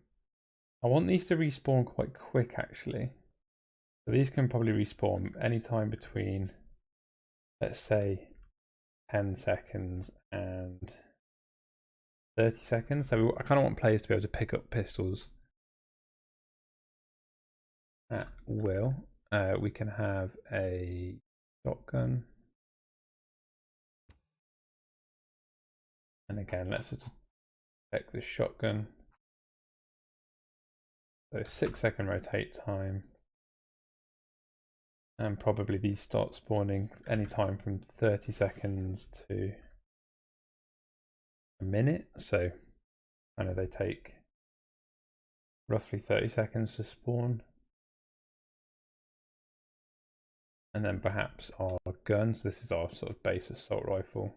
want these to respawn quite quick actually. So these can probably respawn anytime between, let's say, 10 seconds and 30 seconds. So I kind of want players to be able to pick up pistols at will. We can have a shotgun. And again, let's just check the shotgun. So 6-second rotate time. And probably these start spawning anytime from 30 seconds to a minute. So I know they take roughly 30 seconds to spawn. And then perhaps our guns. This is our sort of base assault rifle.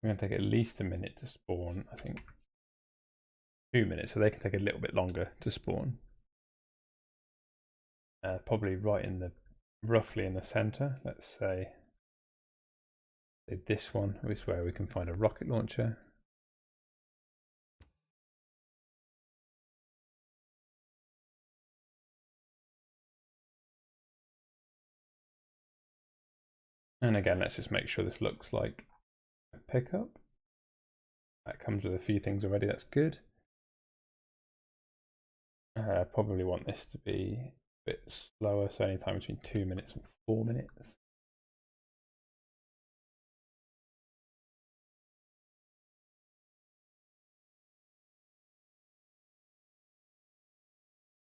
We're going to take at least a minute to spawn, I think 2 minutes, so they can take a little bit longer to spawn. Probably right in the, roughly in the center, let's say this one is where we can find a rocket launcher. And again, let's just make sure this looks like a pickup. That comes with a few things already, that's good. Probably want this to be a bit slower, so anytime between 2 minutes and 4 minutes.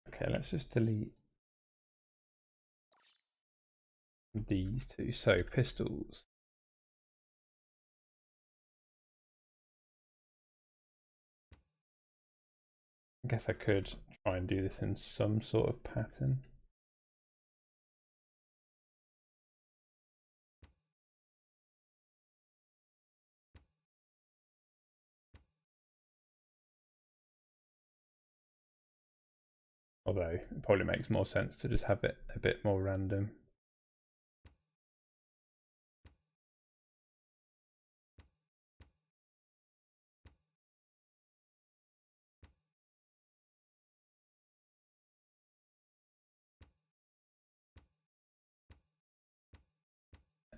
Okay, let's just delete these two. So pistols. I guess I could try and do this in some sort of pattern. Although it probably makes more sense to just have it a bit more random.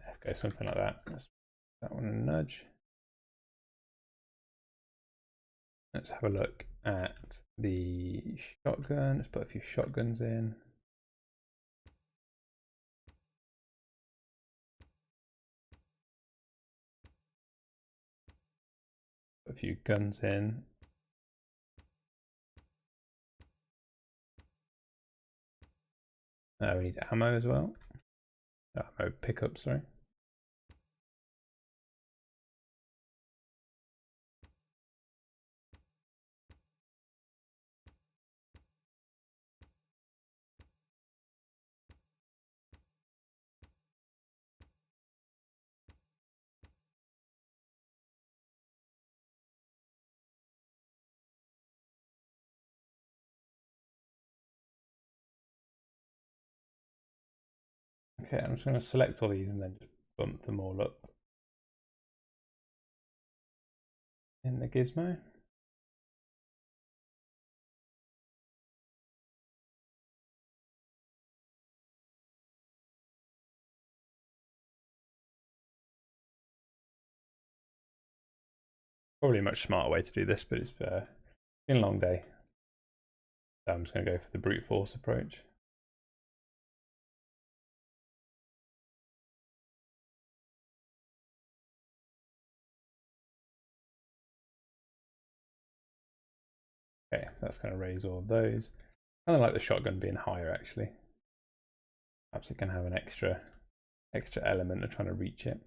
Let's go something like that. Let's that one a nudge. Let's have a look at the shotgun. Let's put a few shotguns in. Put a few guns in. We need ammo as well. Ammo pickup, sorry. Okay, I'm just going to select all these and then just bump them all up in the gizmo. Probably a much smarter way to do this, but it's been a long day. So I'm just going to go for the brute force approach. Okay, that's going to raise all of those. Kind of like the shotgun being higher, actually. Perhaps it can have an extra element of trying to reach it.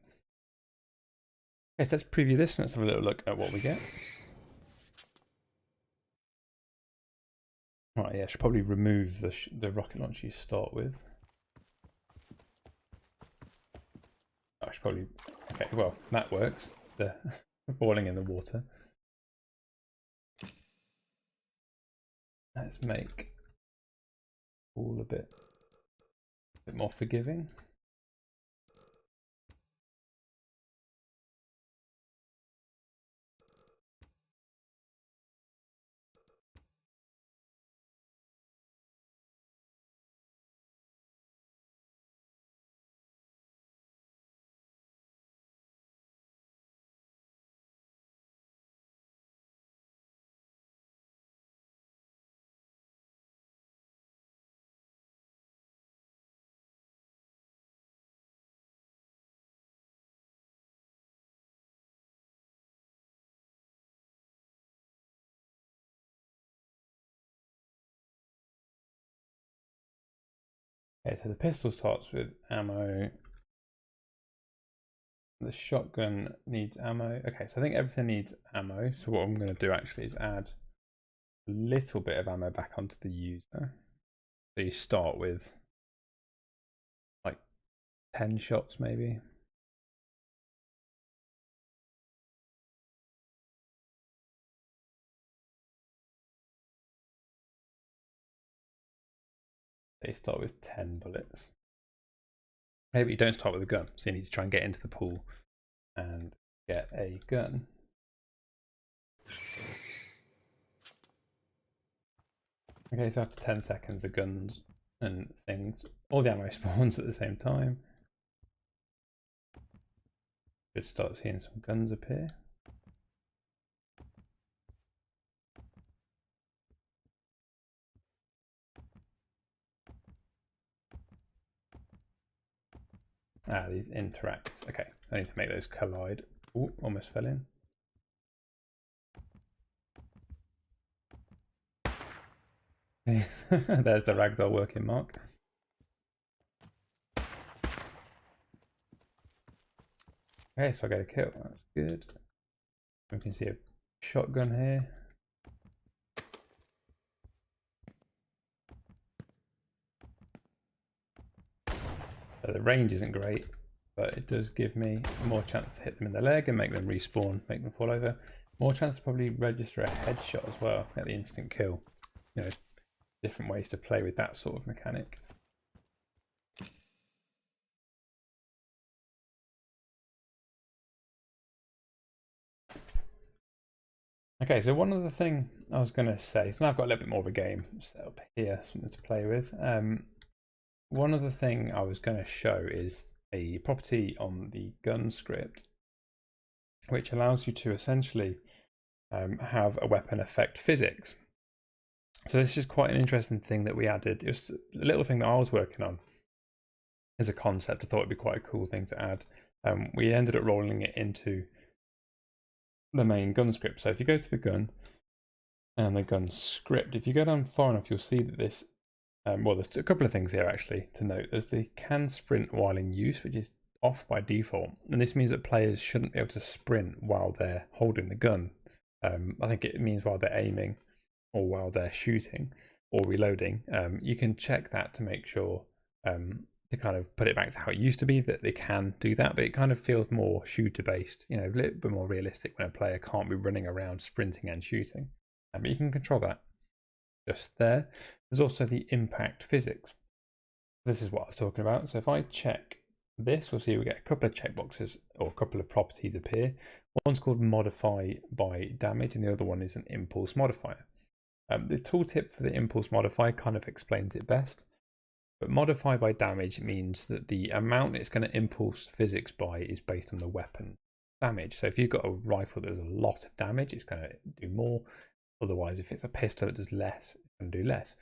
Okay, so let's preview this and let's have a little look at what we get. Right, yeah, I should probably remove the rocket launcher you start with. I should probably, okay, well, that works. The falling in the water. Let's make all a bit more forgiving. Okay, so the pistol starts with ammo. The shotgun needs ammo. Okay, so I think everything needs ammo. So what I'm going to do actually is add a little bit of ammo back onto the user. So you start with like 10 shots maybe. They start with 10 bullets. Maybe you don't start with a gun, so you need to try and get into the pool and get a gun. Okay, so after 10 seconds, the guns and things, all the ammo spawns at the same time. Should start seeing some guns appear. Ah, these interact. Okay, I need to make those collide. Ooh, almost fell in. There's the ragdoll working mark. Okay, so I get a kill. That's good. We can see a shotgun here. So the range isn't great, but it does give me more chance to hit them in the leg and make them respawn, make them fall over. More chance to probably register a headshot as well, get the instant kill. You know, different ways to play with that sort of mechanic. Okay, so one other thing I was going to say, so now I've got a little bit more of a game set up here, something to play with. One other thing I was going to show is a property on the gun script, which allows you to essentially have a weapon affect physics. So this is quite an interesting thing that we added. It was a little thing that I was working on as a concept. I thought it'd be quite a cool thing to add. We ended up rolling it into the main gun script. So if you go to the gun and the gun script, if you go down far enough, you'll see that this, well, there's a couple of things here actually to note. There's the can sprint while in use, which is off by default. And this means that players shouldn't be able to sprint while they're holding the gun. I think it means while they're aiming or while they're shooting or reloading. You can check that to make sure to kind of put it back to how it used to be, that they can do that, but it kind of feels more shooter based, you know, a little bit more realistic when a player can't be running around sprinting and shooting. But you can control that just there. There's also the impact physics. This is what I was talking about. So if I check this, we'll see we get a couple of checkboxes or a couple of properties appear. One's called modify by damage and the other one is an impulse modifier. The tooltip for the impulse modifier kind of explains it best. But modify by damage means that the amount it's going to impulse physics by is based on the weapon damage. So if you've got a rifle that does a lot of damage, it's going to do more. Otherwise, if it's a pistol that does less, it's going to do less.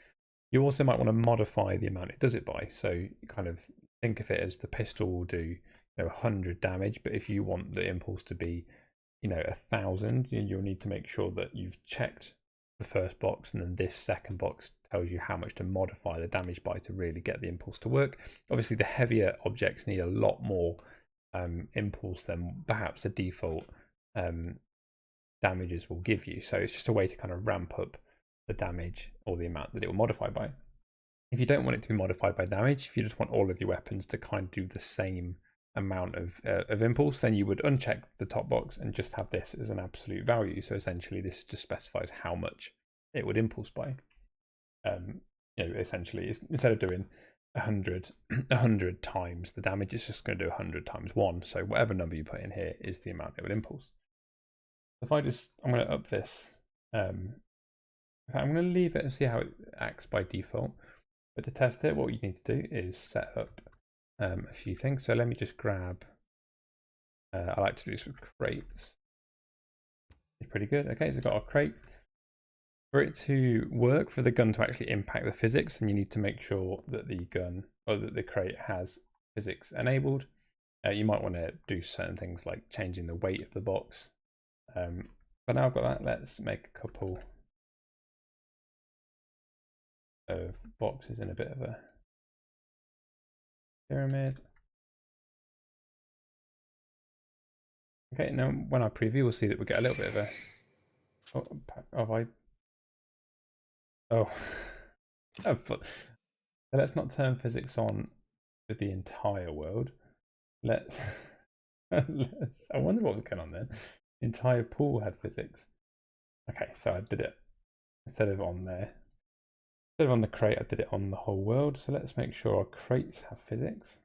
You also might want to modify the amount it does it by. So you kind of think of it as the pistol will do 100 damage, but if you want the impulse to be 1,000, you'll need to make sure that you've checked the first box and then this second box tells you how much to modify the damage by to really get the impulse to work. Obviously the heavier objects need a lot more impulse than perhaps the default damages will give you, so it's just a way to kind of ramp up the damage or the amount that it will modify by. If you don't want it to be modified by damage, if you just want all of your weapons to kind of do the same amount of impulse, then you would uncheck the top box and just have this as an absolute value. So essentially this just specifies how much it would impulse by. Essentially instead of doing 100 times the damage, it's just going to do 100 times 1. So whatever number you put in here is the amount it would impulse. If I'm going to up this. I'm going to leave it and see how it acts by default. But to test it, what you need to do is set up a few things. So let me just grab, I like to do this with crates. It's pretty good. Okay, so I've got our crate. For it to work, for the gun to actually impact the physics, and you need to make sure that the gun or that the crate has physics enabled. You might want to do certain things like changing the weight of the box. But now I've got that, let's make a couple of boxes in a bit of a pyramid. Okay, now when I preview, we'll see that we get a little bit of a. Let's not turn physics on with the entire world. Let's. I wonder what was going on then. The entire pool had physics. Okay, so I did it instead of on there. Instead of on the crate, I did it on the whole world. So let's make sure our crates have physics.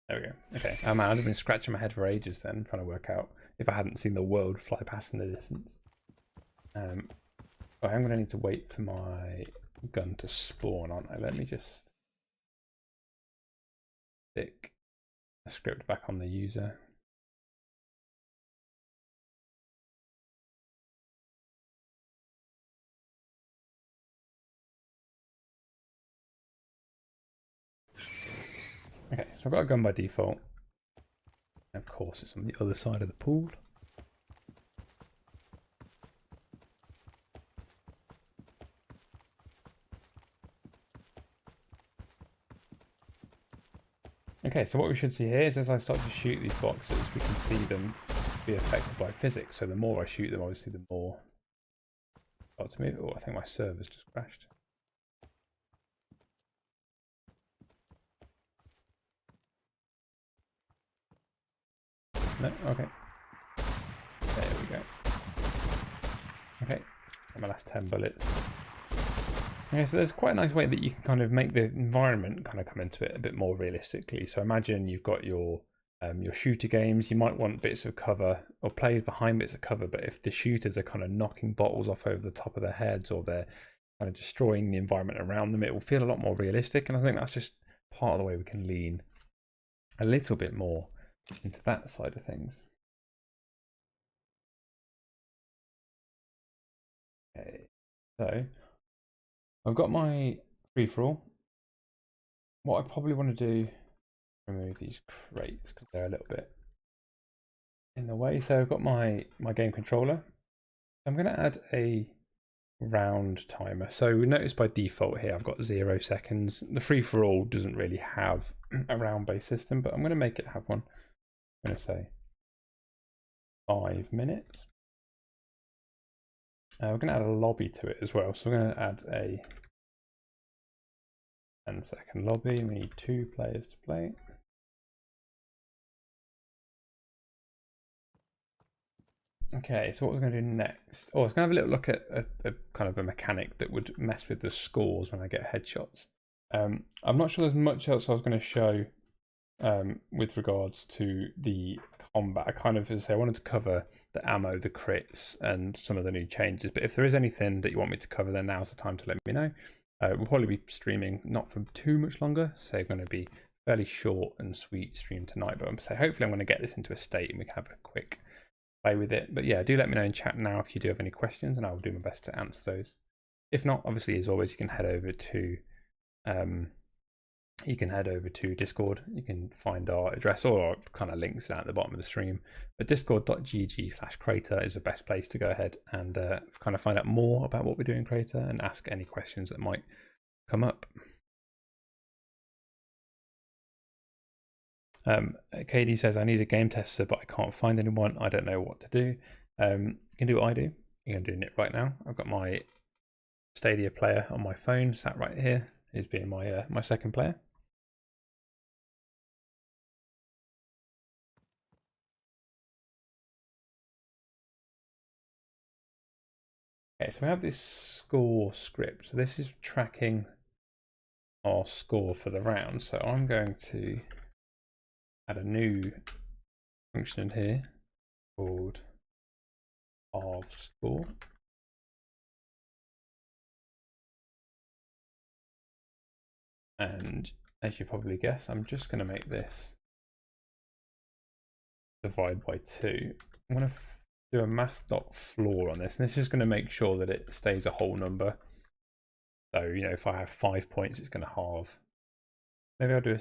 There we go. Okay. Oh man, I'd have been scratching my head for ages then, trying to work out if I hadn't seen the world fly past in the distance. I'm going to need to wait for my gun to spawn, aren't I? Let me just stick a script back on the user. Okay, so I've got a gun by default. Of course, it's on the other side of the pool. Okay, so what we should see here is as I start to shoot these boxes, we can see them be affected by physics. So the more I shoot them, obviously, the more start to move. Oh, I think my server's just crashed. No, okay. There we go. Okay, my last 10 bullets. Okay, so there's quite a nice way that you can kind of make the environment kind of come into it a bit more realistically. So imagine you've got your shooter games. You might want bits of cover or players behind bits of cover, but if the shooters are kind of knocking bottles off over the top of their heads or they're kind of destroying the environment around them, it will feel a lot more realistic. And I think that's just part of the way we can lean a little bit more into that side of things. Okay, so I've got my free-for-all. What I probably want to do, remove these crates because they're a little bit in the way. So I've got my game controller. I'm going to add a round timer. So we notice by default here I've got 0 seconds. The free-for-all doesn't really have a round-based system, but I'm going to make it have one. I'm going to say 5 minutes. We're going to add a lobby to it as well. So we're going to add a 10-second lobby. We need 2 players to play. Okay, so what we're going to do next? Oh, I was going to have a little look at a kind of a mechanic that would mess with the scores when I get headshots. I'm not sure there's much else I was going to show with regards to the combat. I kind of, as I say, I wanted to cover the ammo, the crits, and some of the new changes. But if there is anything that you want me to cover, then now's the time to let me know. We'll probably be streaming not for too much longer, so it's going to be fairly short and sweet stream tonight. But hopefully I'm going to get this into a state and we can have a quick play with it. But yeah, do let me know in chat now if you do have any questions, and I will do my best to answer those. If not, obviously, as always, you can head over to Discord. You can find our address or our kind of links down at the bottom of the stream. But discord.gg/Crayta is the best place to go ahead and kind of find out more about what we do in Crayta and ask any questions that might come up. KD says, I need a game tester, but I can't find anyone. I don't know what to do. You can do what I do. You can do it right now. I've got my Stadia player on my phone, sat right here. Is being my my second player. Okay, so we have this score script. So this is tracking our score for the round. So I'm going to add a new function in here called of score. And as you probably guess, I'm just going to make this divide by 2. I'm going to do a math.floor on this, and this is going to make sure that it stays a whole number. So, you know, if I have 5 points, it's going to halve. Maybe I'll do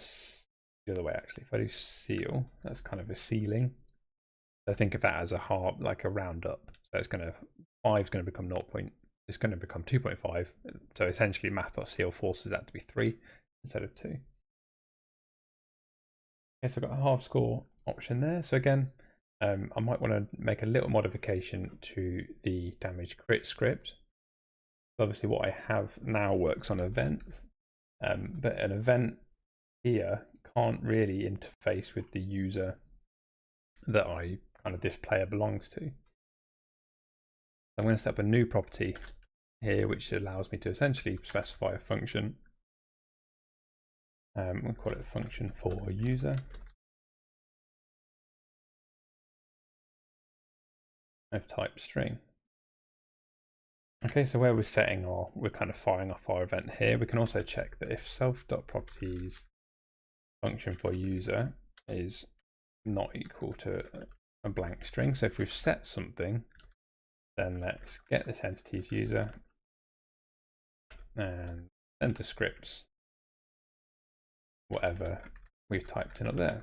the other way actually. If I do seal, that's kind of a ceiling. So think of that as a half, like a round up. So it's going to 5 is going to become 0. It's going to become 2.5. So essentially, math.seal forces that to be 3 instead of 2. Okay, so I've got a half score option there. So again, I might want to make a little modification to the damage crit script. Obviously, what I have now works on events, but an event here can't really interface with the user that this player belongs to. I'm going to set up a new property here, which allows me to essentially specify a function. We'll call it function for user. Of type string. Okay, so where we're setting we're kind of firing off our event here. We can also check that if self.properties function for user is not equal to a blank string. So if we've set something, then let's get this entity's user and enter scripts, whatever we've typed in up there.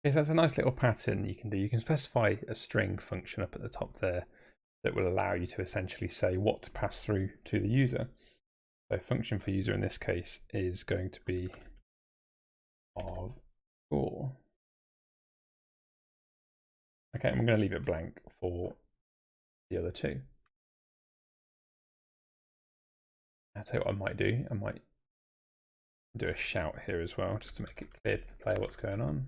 Okay, so that's a nice little pattern you can do. You can specify a string function up at the top there that will allow you to essentially say what to pass through to the user. So function for user in this case is going to be of score. Okay, I'm going to leave it blank for the other two. I'll tell you what I might do. I might do a shout here as well, just to make it clear to the player what's going on.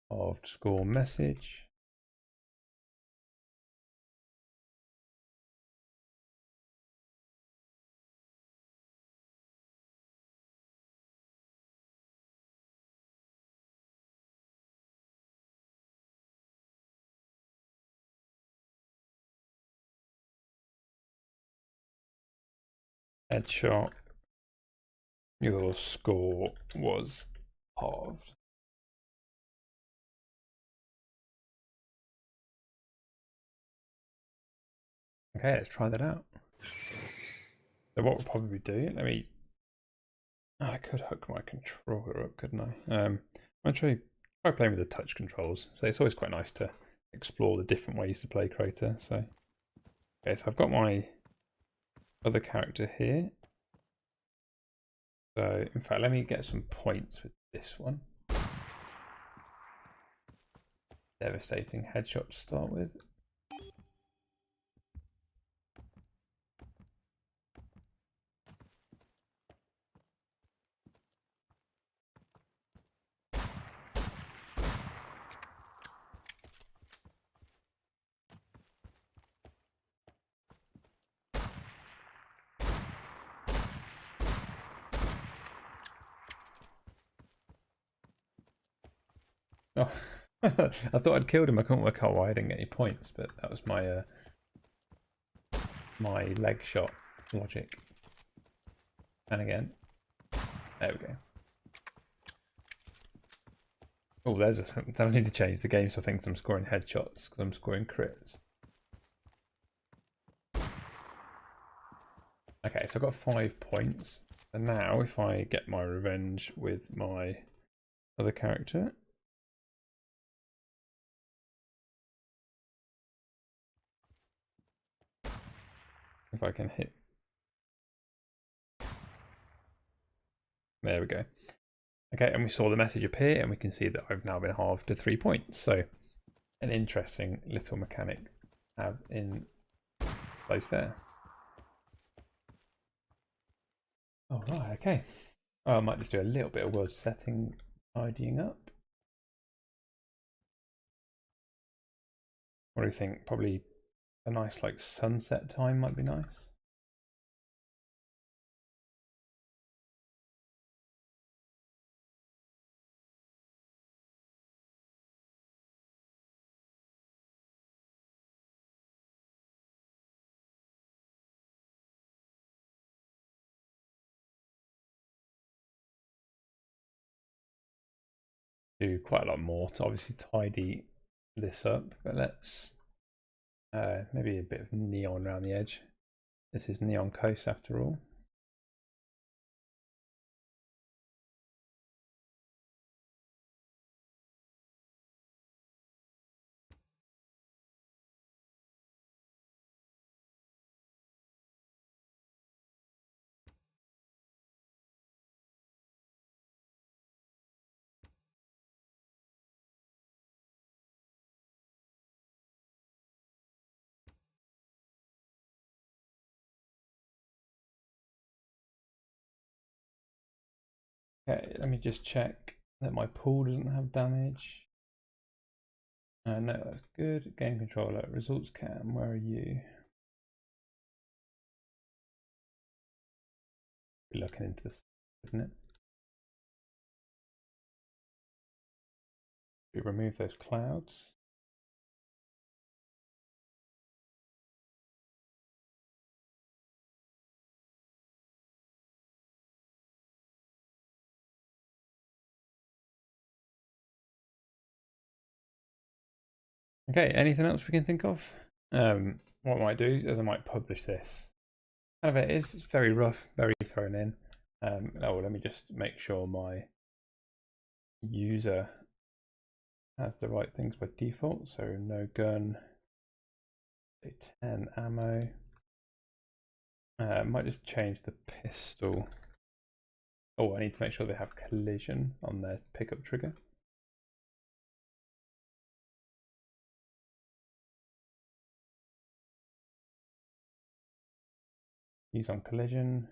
Of score message. Headshot. Your score was halved. Okay, let's try that out. So what we'll probably do, I could hook my controller up, couldn't I? I'm going to try playing with the touch controls. So it's always quite nice to explore the different ways to play Crayta. So, okay, so I've got my other character here. So, in fact, let me get some points with this one. Devastating headshot to start with. Oh, I thought I'd killed him. I couldn't work out why I didn't get any points, but that was my my leg shot logic. And again, there we go. Oh, there's I need to change the game so I think I'm scoring headshots because I'm scoring crits. Okay, so I've got 5 points. And now if I get my revenge with my other character. If I can hit. There we go. Okay, and we saw the message appear and we can see that I've now been halved to 3 points. So an interesting little mechanic to have in place there. All right, okay. I might just do a little bit of world setting tidying up. What do you think? Probably a nice like sunset time might be nice. Do quite a lot more to obviously tidy this up, but let's maybe a bit of neon around the edge. This is Neon Coast after all. Okay, let me just check that my pool doesn't have damage. No, that's good. Game controller, results cam, where are you? Be looking into this, isn't it? We remove those clouds. Okay, anything else we can think of? What I might do is I might publish this. Kind of it's very rough, very thrown in. Oh, let me just make sure my user has the right things by default. So no gun, 10 ammo. Might just change the pistol. Oh, I need to make sure they have collision on their pickup trigger. Use on collision.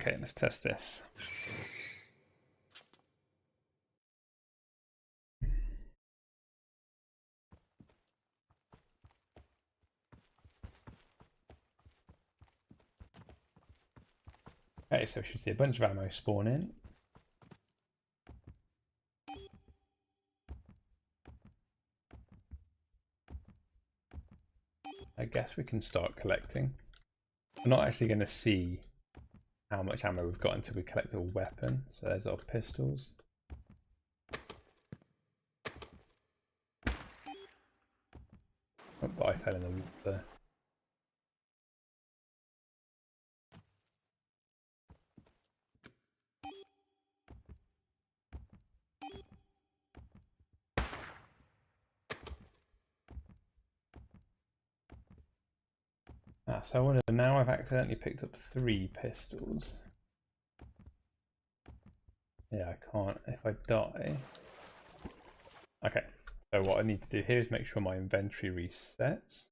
Okay, let's test this. Okay, so we should see a bunch of ammo spawn in. I guess we can start collecting. We're not actually going to see how much ammo we've got until we collect a weapon. So there's our pistols. Oh, I fell in the water. So I wonder, now I've accidentally picked up 3 pistols. Yeah, I can't if I die. Okay, so what I need to do here is make sure my inventory resets.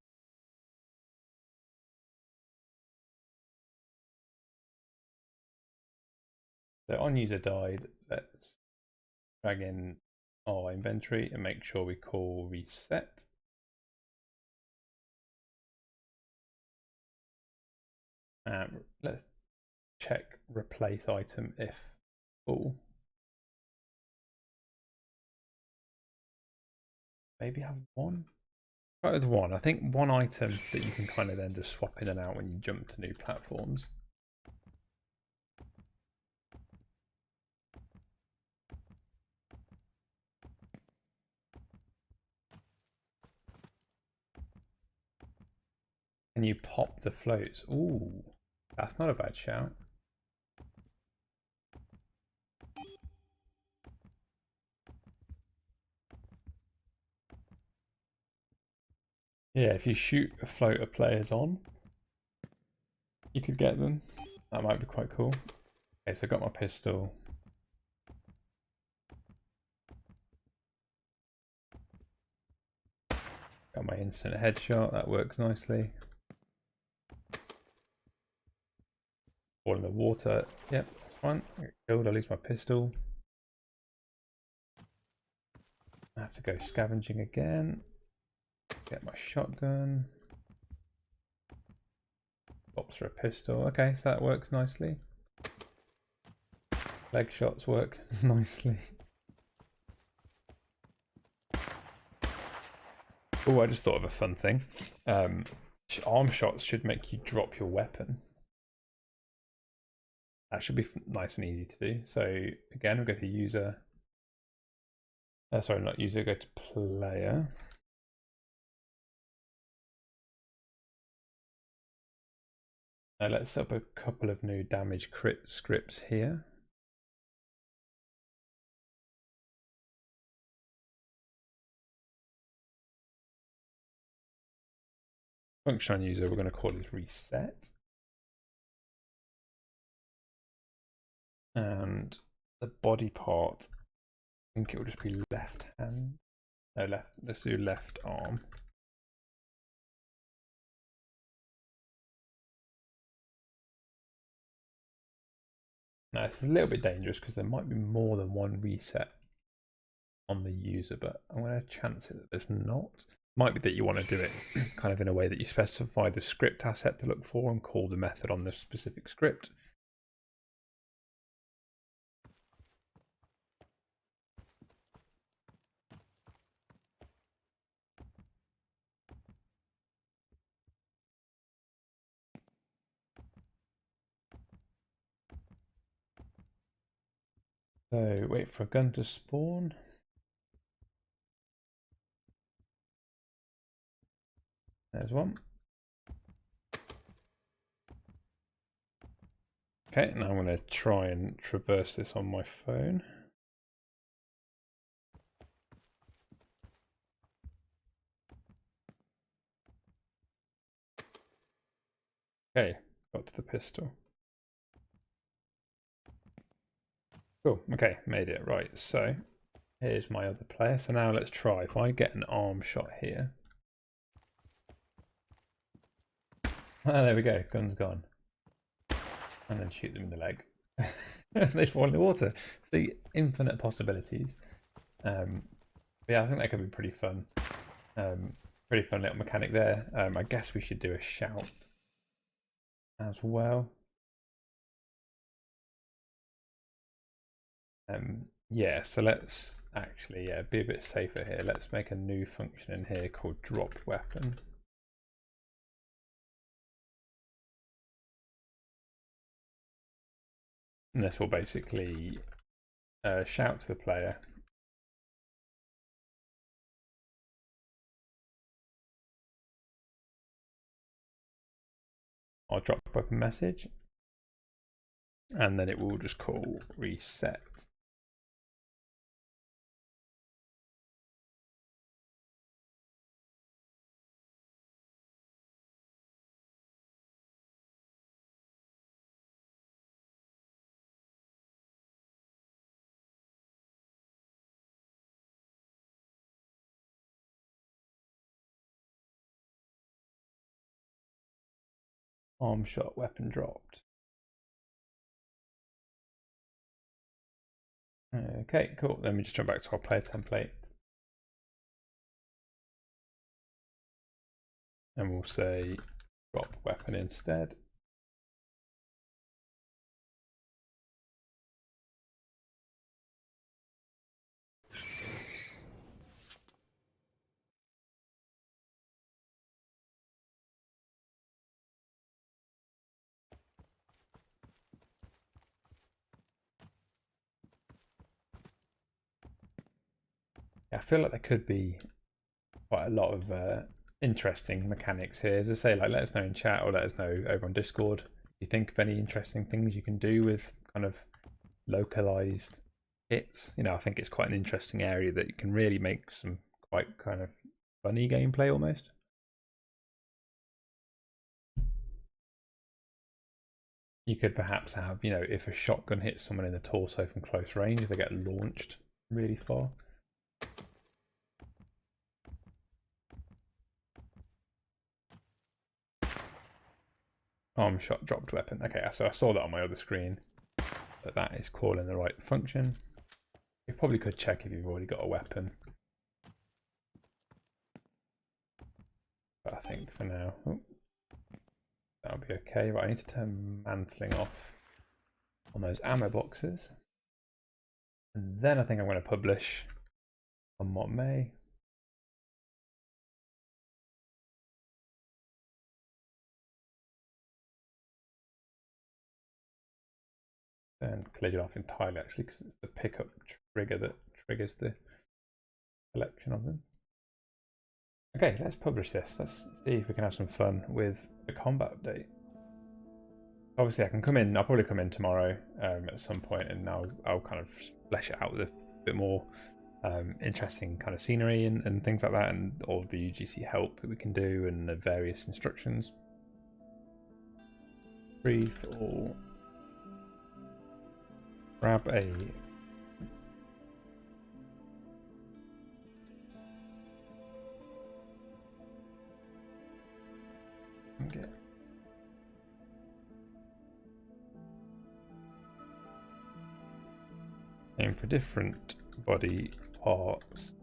So on user died, let's drag in our inventory and make sure we call reset. Let's check replace item if full. Maybe have 1. Try with 1. I think 1 item that you can kind of then just swap in and out when you jump to new platforms. And you pop the floats. Ooh, that's not a bad shout. Yeah, if you shoot a float of players on, you could get them. That might be quite cool. Okay, so I got my pistol. Got my instant headshot, that works nicely. Fall in the water, yep, that's fine. I get killed, I lose my pistol. I have to go scavenging again. Get my shotgun. Pops for a pistol. Okay, so that works nicely. Leg shots work nicely. Oh, I just thought of a fun thing. Arm shots should make you drop your weapon. That should be nice and easy to do. So again, we'll go to user. Sorry, not user, go to player. Let's set up a couple of new damage crit scripts here. function on user we're going to call is reset. And the body part, I think it will just be left hand. No, left. Let's do left arm. Now this is a little bit dangerous because there might be more than one reset on the user, but I'm going to chance it that there's not. Might be that you want to do it kind of in a way that you specify the script asset to look for and call the method on the specific script. So wait for a gun to spawn. There's one. Okay, now I'm going to try and traverse this on my phone. Okay, got to the pistol. Cool, okay, made it. Right, so here's my other player. So now let's try. If I get an arm shot here. Ah, there we go, gun's gone. And then shoot them in the leg. They fall in the water. See, infinite possibilities. Yeah, I think that could be pretty fun. Pretty fun little mechanic there. I guess we should do a shout as well. Yeah, so let's actually be a bit safer here. Let's make a new function in here called dropped weapon. And this will basically shout to the player. I'll drop weapon message. And then it will just call reset. Arm shot weapon dropped. Okay, cool. Let me just jump back to our player template. And we'll say drop weapon instead. I feel like there could be quite a lot of interesting mechanics here. As I say, like, let us know in chat or let us know over on Discord if you think of any interesting things you can do with kind of localized hits. You know, I think it's quite an interesting area that you can really make some quite kind of funny gameplay almost. You could perhaps have, you know, if a shotgun hits someone in the torso from close range, they get launched really far. Arm shot dropped weapon. Okay, so I saw that on my other screen, but that is calling the right function. You probably could check if you've already got a weapon. But I think for now, that'll be okay. Right, I need to turn mantling off on those ammo boxes. And then I think I'm going to publish on what may. And cleared it off entirely actually because it's the pickup trigger that triggers the collection of them. Okay, let's publish this. Let's see if we can have some fun with the combat update. Obviously I can come in, I'll probably come in tomorrow at some point and I'll kind of flesh it out with a bit more interesting kind of scenery and things like that, and all the UGC help that we can do, and the various instructions. Free for all. Grab a okay. Aim for different body parts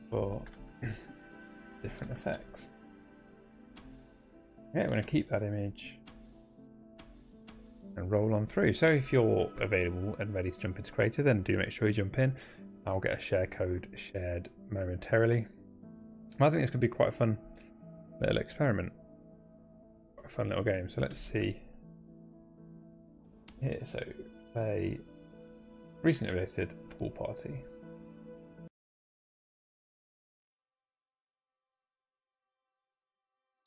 for different effects. Okay, we're going to keep that image and roll on through. So if you're available and ready to jump into Crayta, then do make sure you jump in. I'll get a share code shared momentarily. I think this could be quite a fun little experiment. Quite a fun little game. So let's see. Here, so play recently related pool party.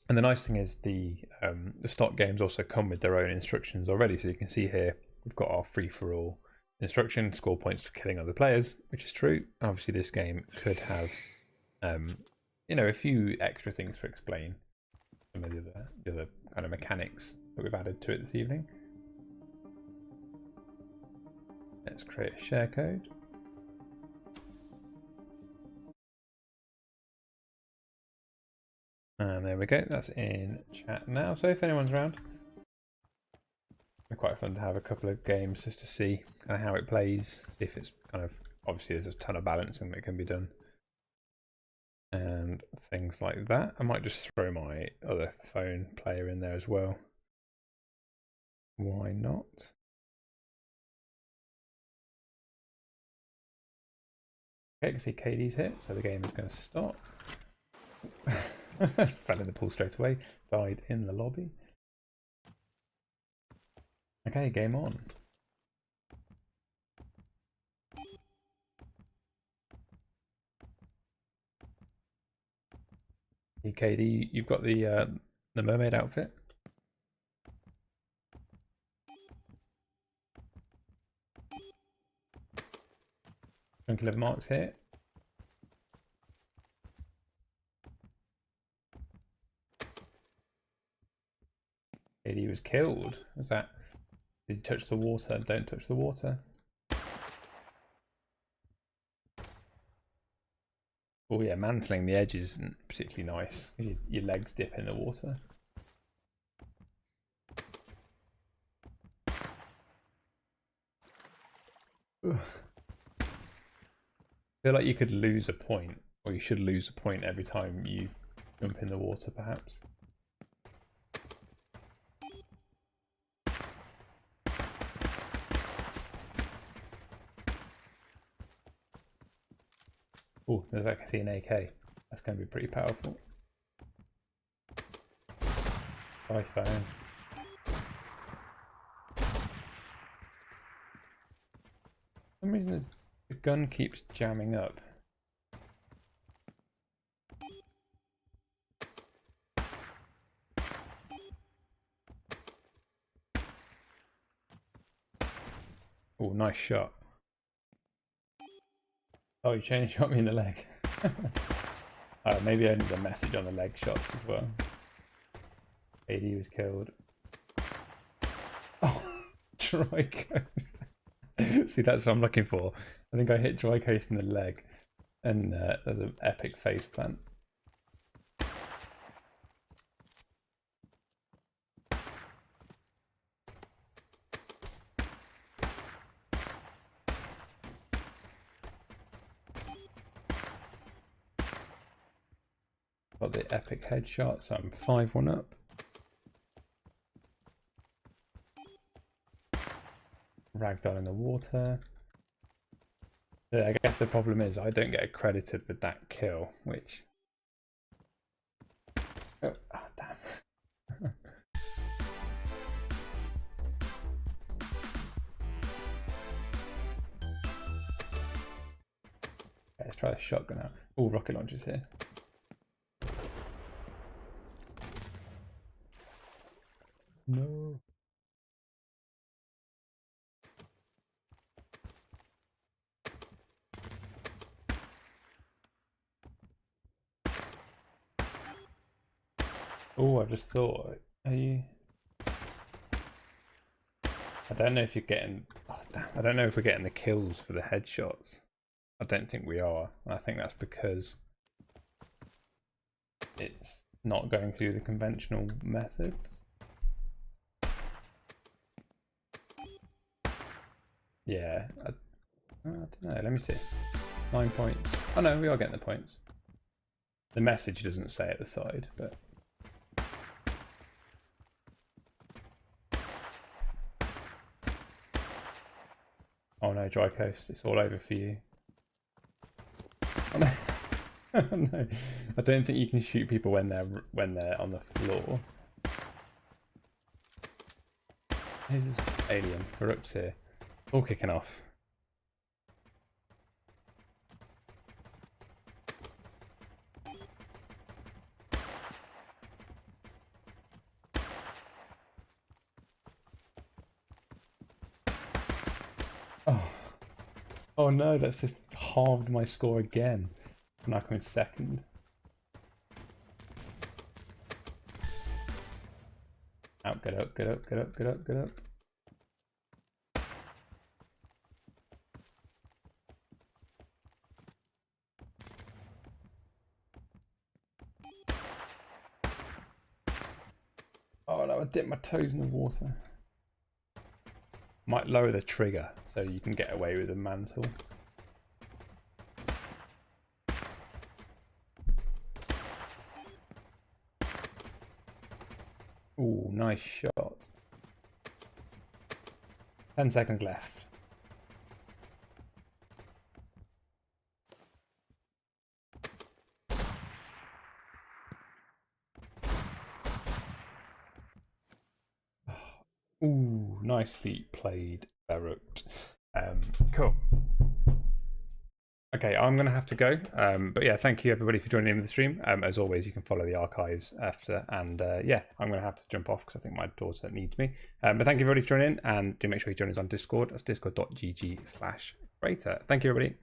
And the nice thing is the stock games also come with their own instructions already. So you can see here we've got our free-for-all instruction, score points for killing other players, which is true. Obviously this game could have you know, a few extra things to explain some of the other kind of mechanics that we've added to it this evening. Let's create a share code. And there we go, that's in chat now. So if anyone's around, it's quite fun to have a couple of games just to see kind of how it plays, see if it's kind of, obviously there's a ton of balancing that can be done and things like that. I might just throw my other phone player in there as well. Why not? Okay, I can see Katie's hit, so the game is going to start. Fell in the pool straight away, died in the lobby. Okay, game on. Hey, Katie, you've got the mermaid outfit. Chunky level marks here. Katie was killed. Was that? Did you touch the water? Don't touch the water. Oh yeah, mantling the edge isn't particularly nice. Your legs dip in the water. Ugh. I feel like you could lose a point, or you should lose a point every time you jump in the water, perhaps. Oh, there's actually an AK. That's going to be pretty powerful. iPhone. For some reason the gun keeps jamming up. Oh, nice shot. Oh, you changed shot me in the leg. Maybe I need a message on the leg shots as well. AD was killed. Oh, dry coast. See, that's what I'm looking for. I think I hit dry coast in the leg, and there's an epic face plant. Got the epic headshot, so I'm 5-1 up. Ragdoll in the water. Yeah, I guess the problem is I don't get accredited with that kill, which... Oh, damn. Let's try the shotgun out. Oh, rocket launchers here. No. I just thought, are you? I don't know if you're getting. Oh, damn, I don't know if we're getting the kills for the headshots. I don't think we are. I think that's because it's not going through the conventional methods. Yeah, I don't know. Let me see. 9 points. Oh no, we are getting the points. The message doesn't say at the side, but. Oh no, Dry Coast, it's all over for you. Oh no. Oh no. I don't think you can shoot people when they're on the floor. Who's this alien? Farouk's here. All kicking off. Oh no, that's just halved my score again. And I come in second. Out, get up, get up, get up, get up, get up. Oh no, I dipped my toes in the water. Might lower the trigger so you can get away with the mantle. Ooh, nice shot. 10 seconds left. Ooh, nicely played, Farouk. Cool. Okay, I'm going to have to go. But yeah, thank you everybody for joining in with the stream. As always, you can follow the archives after. And yeah, I'm going to have to jump off because I think my daughter needs me. But thank you everybody for joining in. And do make sure you join us on Discord. That's discord.gg/Crayta. Thank you everybody.